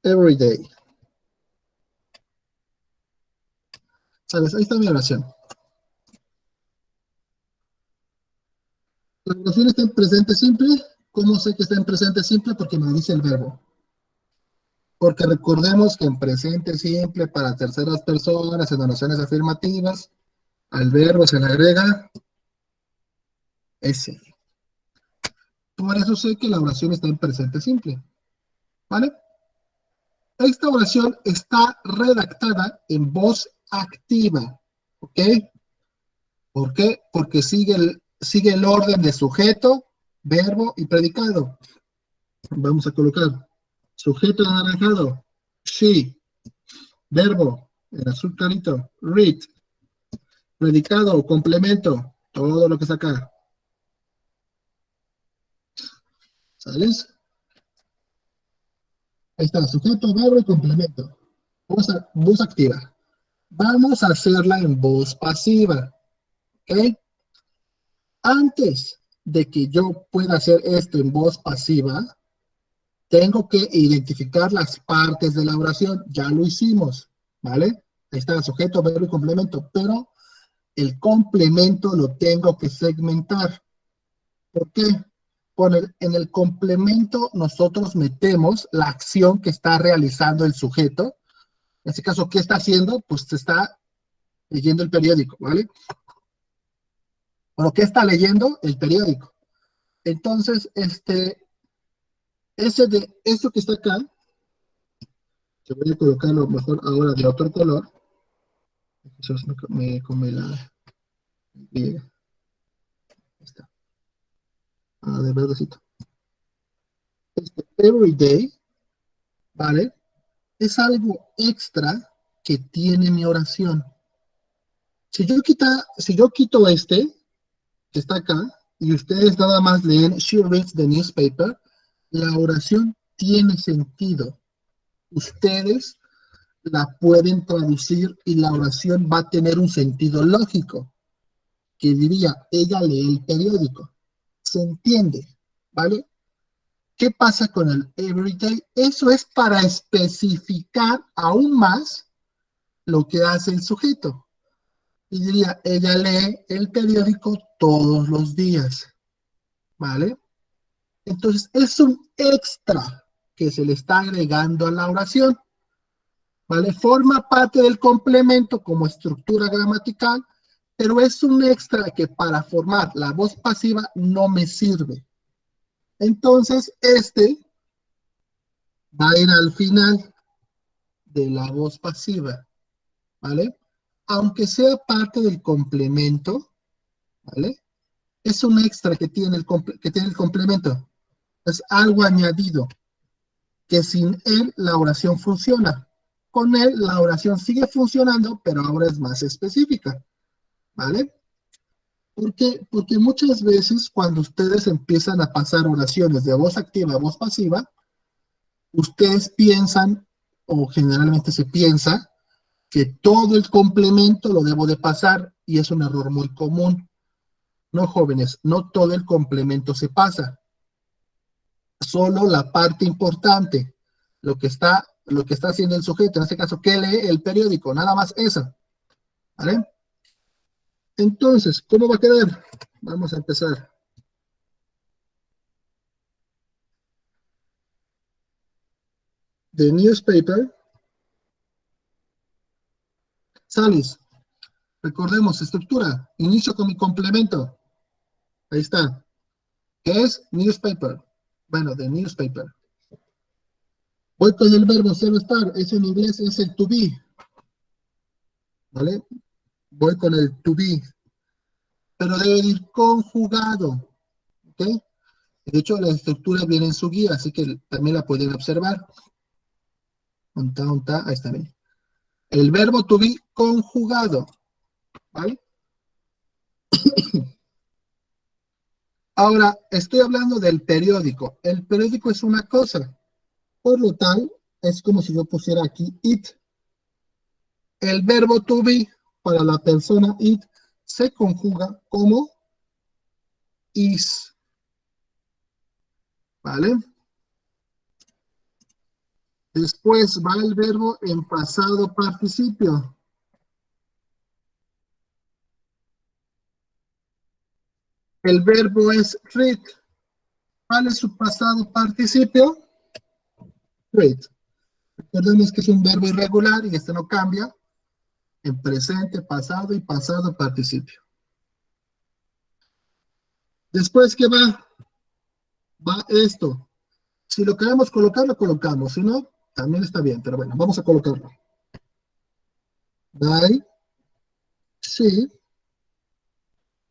every day. ¿Sabes? Ahí está mi oración. La oración está en presente simple. ¿Cómo sé que está en presente simple? Porque me dice el verbo. Porque recordemos que en presente simple para terceras personas, en oraciones afirmativas, al verbo se le agrega ese. Por eso sé que la oración está en presente simple. ¿Vale? Esta oración está redactada en voz activa. ¿Ok? ¿Por qué? Porque sigue el orden de sujeto, verbo y predicado. Vamos a colocar sujeto anaranjado, she, verbo, en azul clarito, read, predicado o complemento, todo lo que está acá. ¿Sales? Ahí está, sujeto, verbo y complemento. Voz activa. Vamos a hacerla en voz pasiva. ¿Ok? Antes de que yo pueda hacer esto en voz pasiva, tengo que identificar las partes de la oración. Ya lo hicimos, ¿vale? Ahí está, sujeto, verbo y complemento. Pero el complemento lo tengo que segmentar. ¿Por qué? En el complemento nosotros metemos la acción que está realizando el sujeto. En este caso, ¿qué está haciendo? Pues se está leyendo el periódico, ¿vale? Bueno, ¿qué está leyendo? El periódico. Entonces, esto que está acá, que voy a colocarlo mejor ahora de otro color. Eso me come la griega. Ahí está. De verdadcito. Every day, ¿vale? Es algo extra que tiene mi oración. Si yo quito que está acá, y ustedes nada más leen she reads the newspaper, la oración tiene sentido. Ustedes la pueden traducir y la oración va a tener un sentido lógico, que diría, ella lee el periódico. ¿Se entiende? ¿Vale? ¿Qué pasa con el everyday? Eso es para especificar aún más lo que hace el sujeto. Y diría, ella lee el periódico todos los días. ¿Vale? Entonces, es un extra que se le está agregando a la oración. ¿Vale? Forma parte del complemento como estructura gramatical, pero es un extra que para formar la voz pasiva no me sirve. Entonces, va a ir al final de la voz pasiva, ¿vale? Aunque sea parte del complemento, ¿vale? Es un extra que tiene el complemento. Es algo añadido, que sin él la oración funciona. Con él la oración sigue funcionando, pero ahora es más específica, ¿vale? ¿Por qué? Porque muchas veces cuando ustedes empiezan a pasar oraciones de voz activa a voz pasiva, ustedes piensan, o generalmente se piensa, que todo el complemento lo debo de pasar, y es un error muy común. No, jóvenes, no todo el complemento se pasa. Solo la parte importante, lo que está haciendo el sujeto, en este caso, que lee el periódico, nada más eso. ¿Vale? Entonces, ¿cómo va a quedar? Vamos a empezar. The newspaper. Salis. Recordemos, estructura. Inicio con mi complemento. Ahí está. ¿Qué es? Newspaper. Bueno, the newspaper. Voy con el verbo ser estar. Eso en inglés es el to be. ¿Vale? Voy con el to be. Pero debe ir conjugado. ¿Ok? De hecho, la estructura viene en su guía, así que también la pueden observar. Ahí está bien. El verbo to be conjugado. ¿Vale? Ahora, estoy hablando del periódico. El periódico es una cosa. Por lo tal, es como si yo pusiera aquí it. El verbo to be para la persona it se conjuga como is. ¿vale? Después va el verbo en pasado participio. El verbo es read. ¿Cuál es su pasado participio? Read. Recordemos que es un verbo irregular y este no cambia en presente, pasado y pasado participio. Después, ¿qué va? Va esto. Si lo queremos colocar, lo colocamos. Si no, también está bien. Pero bueno, vamos a colocarlo. By, sí,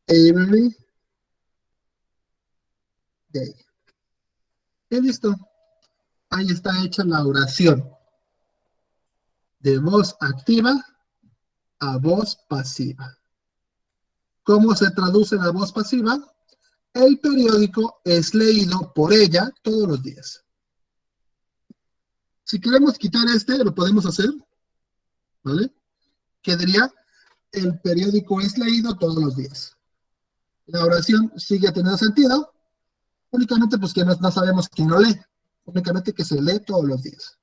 every day. Y listo. Ahí está hecha la oración. De voz activa a voz pasiva. ¿Cómo se traduce la voz pasiva? El periódico es leído por ella todos los días. Si queremos quitar este, lo podemos hacer, ¿vale? Quedaría, el periódico es leído todos los días. La oración sigue teniendo sentido, únicamente pues que no sabemos quién lo lee, únicamente que se lee todos los días.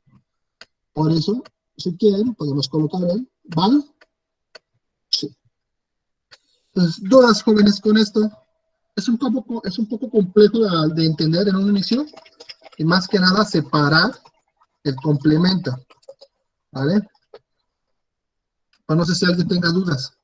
Por eso, si quieren, podemos colocar el van. Sí. Entonces, dudas, jóvenes, con esto. Es un poco complejo de entender en un inicio, y más que nada separar el complemento, ¿vale? No sé si alguien tenga dudas.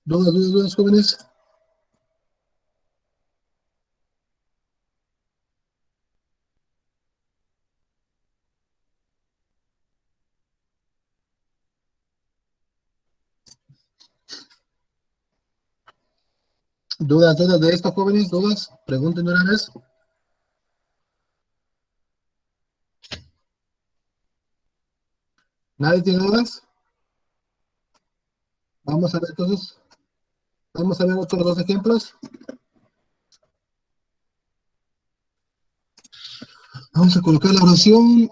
¿Dudas, jóvenes? ¿Dudas de esto, jóvenes? ¿Dudas? Pregunten de una vez. ¿Nadie tiene dudas? Vamos a ver entonces. Vamos a ver otros dos ejemplos. Vamos a colocar la oración.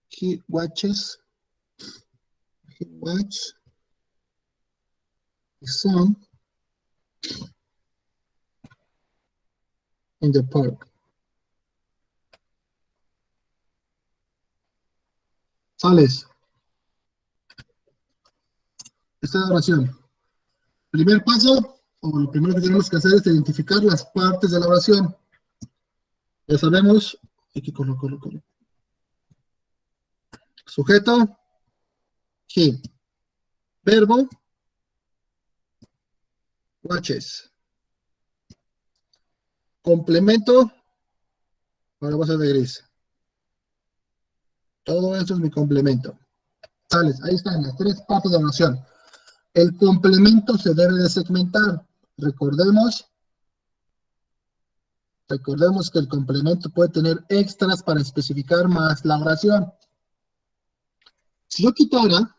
He watches. He watch his son in the park. Sales. Esta es la oración. Primer paso, o lo primero que tenemos que hacer es identificar las partes de la oración. Ya sabemos, hay que colocar. Sujeto, he. Verbo, watches. Complemento, ahora va a ser de gris. Todo esto es mi complemento. Sales, ahí están las tres partes de la oración. El complemento se debe de segmentar. Recordemos que el complemento puede tener extras para especificar más la oración. Si yo quitara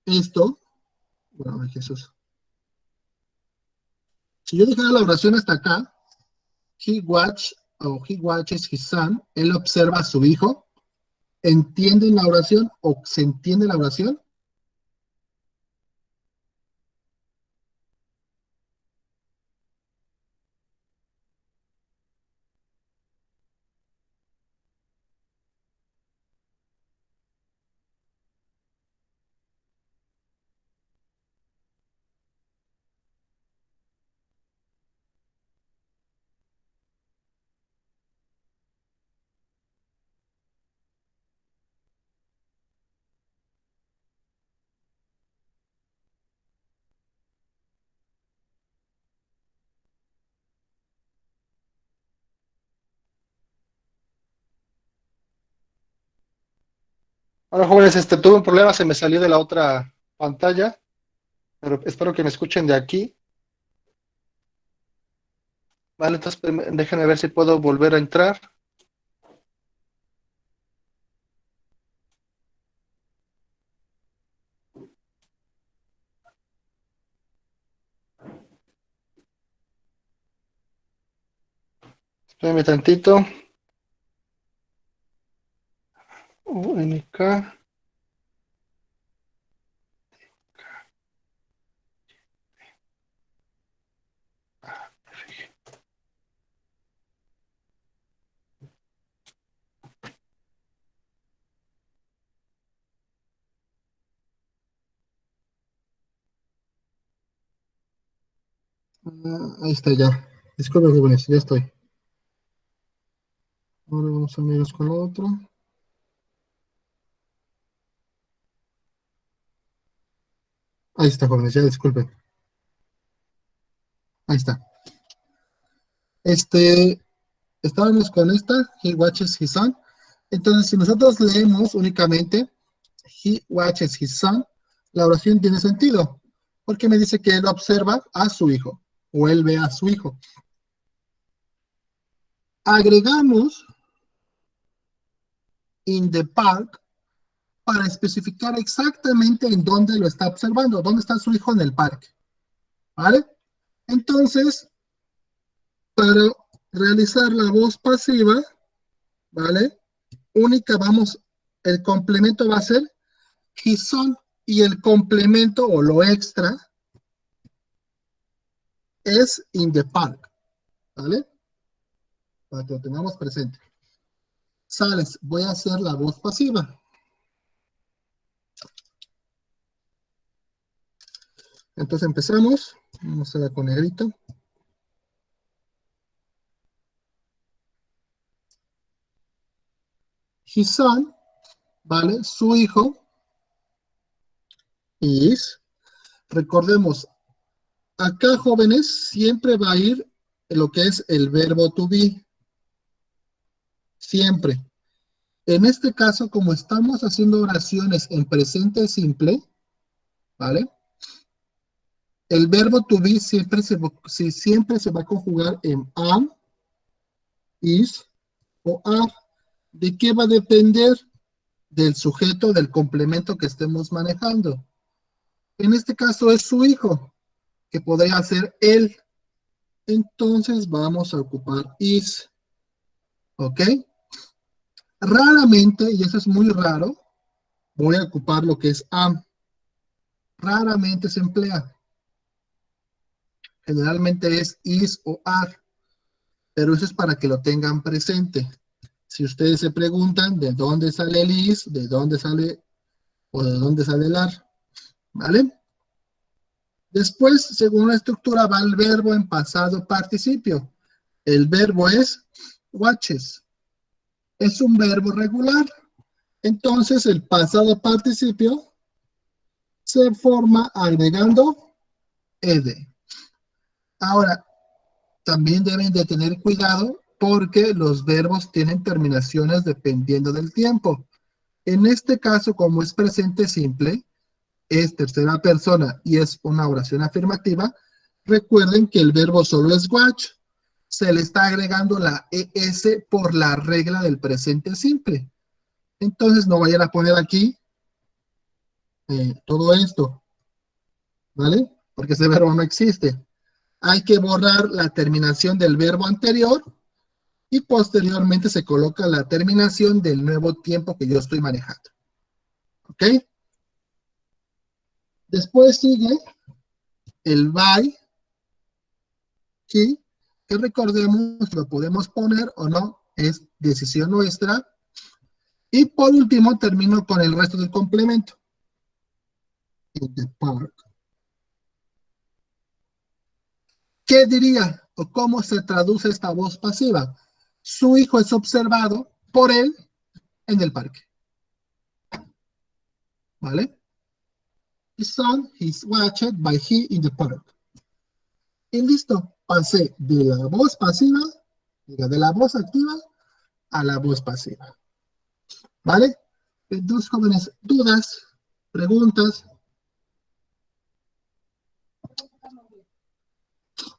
esto, bueno, Jesús. Si yo dejara la oración hasta acá, he watches his son, él observa a su hijo, ¿entienden la oración o se entiende la oración? Ahora, jóvenes, tuve un problema, se me salió de la otra pantalla, pero espero que me escuchen de aquí. Vale, entonces déjenme ver si puedo volver a entrar. Espérame tantito. UNK. Ahí está ya. Disculpen, jóvenes, ya estoy. Ahora vamos a mirar con lo otro. Ahí está, jóvenes, ya disculpen. Ahí está. Estábamos con esta, he watches his son. Entonces, si nosotros leemos únicamente he watches his son, la oración tiene sentido, porque me dice que él observa a su hijo, o él ve a su hijo. Agregamos in the park para especificar exactamente en dónde lo está observando, dónde está su hijo en el parque. ¿Vale? Entonces, para realizar la voz pasiva, ¿vale? El complemento va a ser his son, y el complemento o lo extra es in the park, ¿vale? Para que lo tengamos presente. Sales, voy a hacer la voz pasiva. Entonces empezamos. Vamos a ver con negrito. His son, ¿vale? Su hijo is. Recordemos, acá, jóvenes, siempre va a ir lo que es el verbo to be. Siempre. En este caso, como estamos haciendo oraciones en presente simple, ¿vale? El verbo to be siempre se va a conjugar en am, is o are. ¿De qué va a depender? Del sujeto, del complemento que estemos manejando. En este caso es su hijo, que podría ser él. Entonces vamos a ocupar is. ¿Ok? Raramente, y eso es muy raro, voy a ocupar lo que es am. Raramente se emplea. Generalmente es is o are, pero eso es para que lo tengan presente. Si ustedes se preguntan de dónde sale el is, de dónde sale o de dónde sale el are, ¿vale? Después, según la estructura, va el verbo en pasado participio. El verbo es watches. Es un verbo regular. Entonces, el pasado participio se forma agregando ed. Ahora, también deben de tener cuidado porque los verbos tienen terminaciones dependiendo del tiempo. En este caso, como es presente simple, es tercera persona y es una oración afirmativa, recuerden que el verbo solo es watch. Se le está agregando la ES por la regla del presente simple. Entonces no vayan a poner aquí todo esto, ¿vale? Porque ese verbo no existe. Hay que borrar la terminación del verbo anterior y posteriormente se coloca la terminación del nuevo tiempo que yo estoy manejando. ¿Ok? Después sigue el by, ¿sí? Que recordemos, lo podemos poner o no, es decisión nuestra. Y por último termino con el resto del complemento. In the park. ¿Qué diría o cómo se traduce esta voz pasiva? Su hijo es observado por él en el parque. ¿Vale? His son is watched by he in the park. Y listo, pasé de la voz pasiva, de la voz activa a la voz pasiva. ¿Vale? Entonces, jóvenes, dudas, preguntas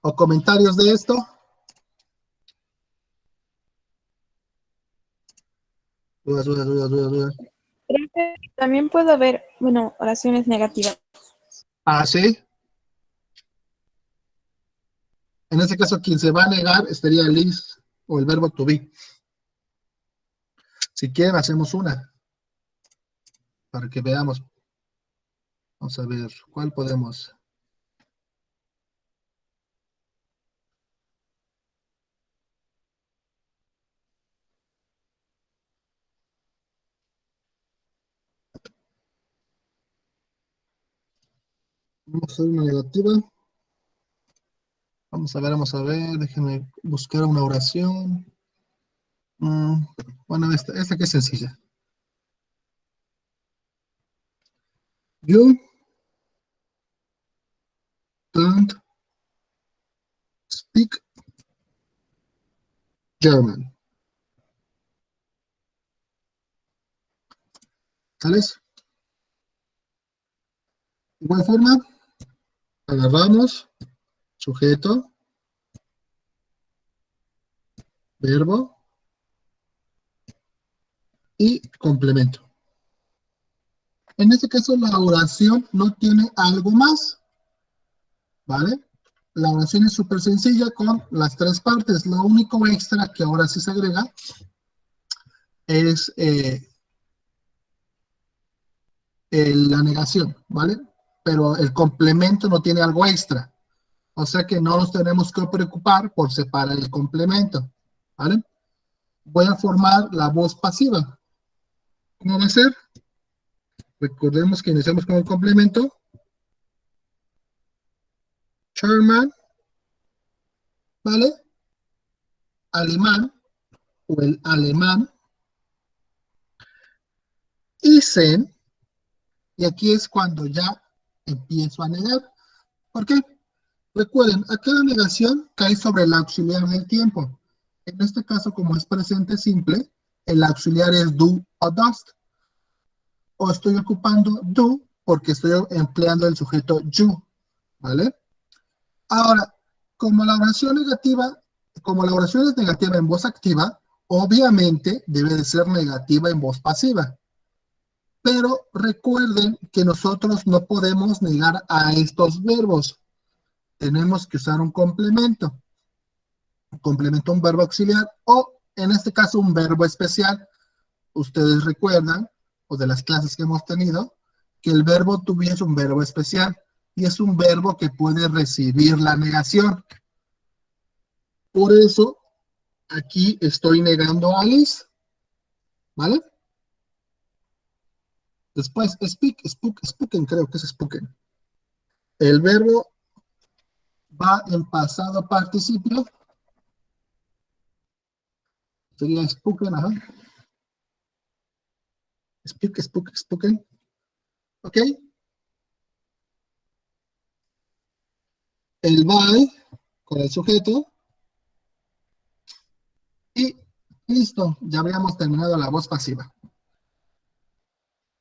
o comentarios de esto. Dudas. También puede haber, bueno, oraciones negativas. Ah, sí. En este caso, quien se va a negar estaría el is o el verbo to be. Si quieren, hacemos una para que veamos. Vamos a ver cuál podemos. Vamos a hacer una negativa. Vamos a ver. Déjenme buscar una oración. Bueno, esta que es sencilla. You don't speak German. ¿Sales? De igual forma, agarramos sujeto, verbo y complemento. En este caso, la oración no tiene algo más, ¿vale? La oración es súper sencilla con las tres partes. Lo único extra que ahora sí se agrega es la negación, ¿vale? Pero el complemento no tiene algo extra. O sea que no nos tenemos que preocupar por separar el complemento, ¿vale? Voy a formar la voz pasiva. ¿Cómo va a ser? Recordemos que iniciamos con el complemento. German, ¿vale? Alemán, o el alemán. Isen, y aquí es cuando ya empiezo a negar. ¿Por qué? Recuerden, aquí la negación cae sobre el auxiliar del tiempo. En este caso, como es presente simple, el auxiliar es do o dost. O estoy ocupando do porque estoy empleando el sujeto you, ¿vale? Ahora, como la oración es negativa en voz activa, obviamente debe de ser negativa en voz pasiva. Pero recuerden que nosotros no podemos negar a estos verbos. Tenemos que usar un complemento. Un complemento, un verbo auxiliar, o en este caso un verbo especial. Ustedes recuerdan, o de las clases que hemos tenido, que el verbo to be es un verbo especial y es un verbo que puede recibir la negación. Por eso, aquí estoy negando a Alice, ¿vale? Después, spoken, creo que es spoken. El verbo va en pasado participio. Sería spoken, ajá. Spoken. ¿Ok? El by con el sujeto. Y listo, ya habríamos terminado la voz pasiva.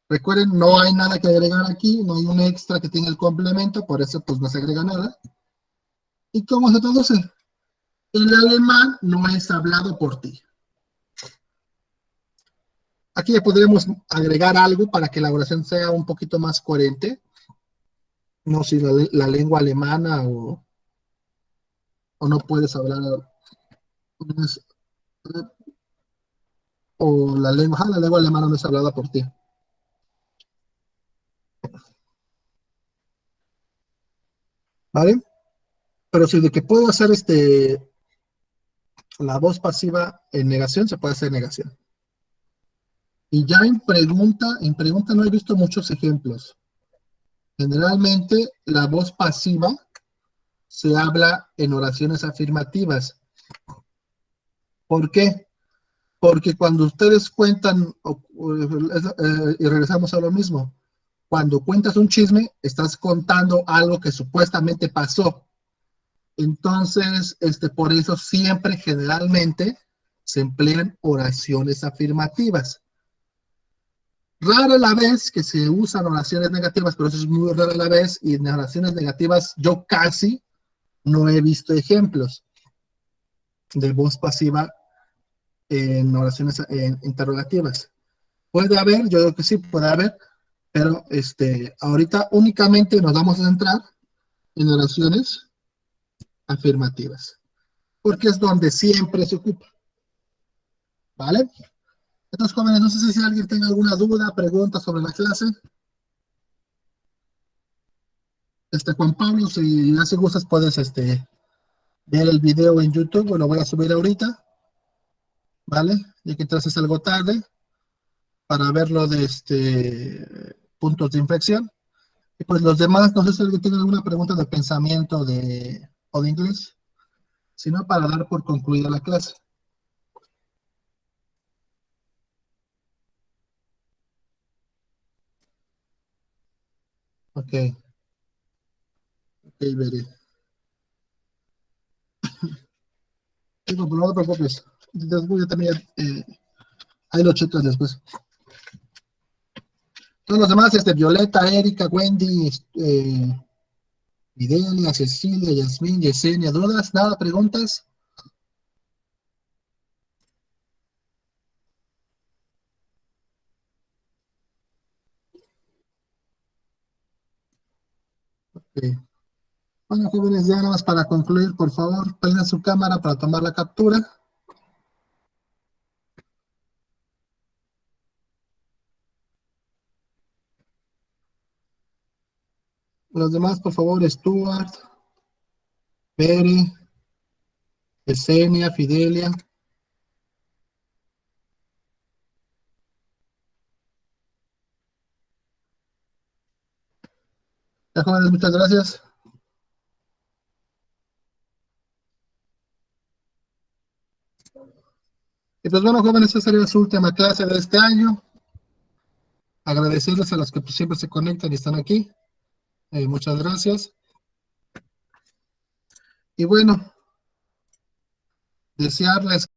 Recuerden, no hay nada que agregar aquí, no hay un extra que tenga el complemento, por eso pues no se agrega nada. ¿Y cómo se traduce? El alemán no es hablado por ti. Aquí ya podremos agregar algo para que la oración sea un poquito más coherente. No si la lengua alemana o no puedes hablar, o la lengua alemana no es hablada por ti. ¿Vale? Pero si de que puedo hacer la voz pasiva en negación, se puede hacer negación. Y ya en pregunta no he visto muchos ejemplos. Generalmente la voz pasiva se habla en oraciones afirmativas. ¿Por qué? Porque cuando ustedes cuentan, y regresamos a lo mismo, cuando cuentas un chisme, estás contando algo que supuestamente pasó. Entonces, por eso siempre, generalmente, se emplean oraciones afirmativas. Rara la vez que se usan oraciones negativas, pero eso es muy rara la vez, y en oraciones negativas yo casi no he visto ejemplos de voz pasiva en oraciones interrogativas. Puede haber, yo creo que sí, puede haber, pero ahorita únicamente nos vamos a centrar en oraciones afirmativas, porque es donde siempre se ocupa, ¿vale? Entonces, jóvenes, no sé si alguien tiene alguna duda, pregunta sobre la clase. Juan Pablo, si ya si gustas, puedes ver el video en YouTube, lo voy a subir ahorita, ¿vale? Ya que entonces es algo tarde para verlo de puntos de inflexión. Y pues los demás, no sé si alguien tiene alguna pregunta de pensamiento o de inglés, sino para dar por concluida la clase. Ok, ok, veré. Sí, no, no te preocupes. Después yo también, ahí lo checas después. Todos los demás, Violeta, Erika, Wendy, Videlia, Cecilia, Yasmín, Yesenia, ¿dudas? ¿Nada? ¿Preguntas? Ok. Bueno, jóvenes, ya nada más para concluir, por favor, prendan su cámara para tomar la captura. Los demás, por favor, Stuart, Pere, Yesenia, Fidelia. Ya, jóvenes, muchas gracias. Y pues bueno, jóvenes, esa sería su última clase de este año. Agradecerles a los que pues, siempre se conectan y están aquí. Muchas gracias. Y bueno, desearles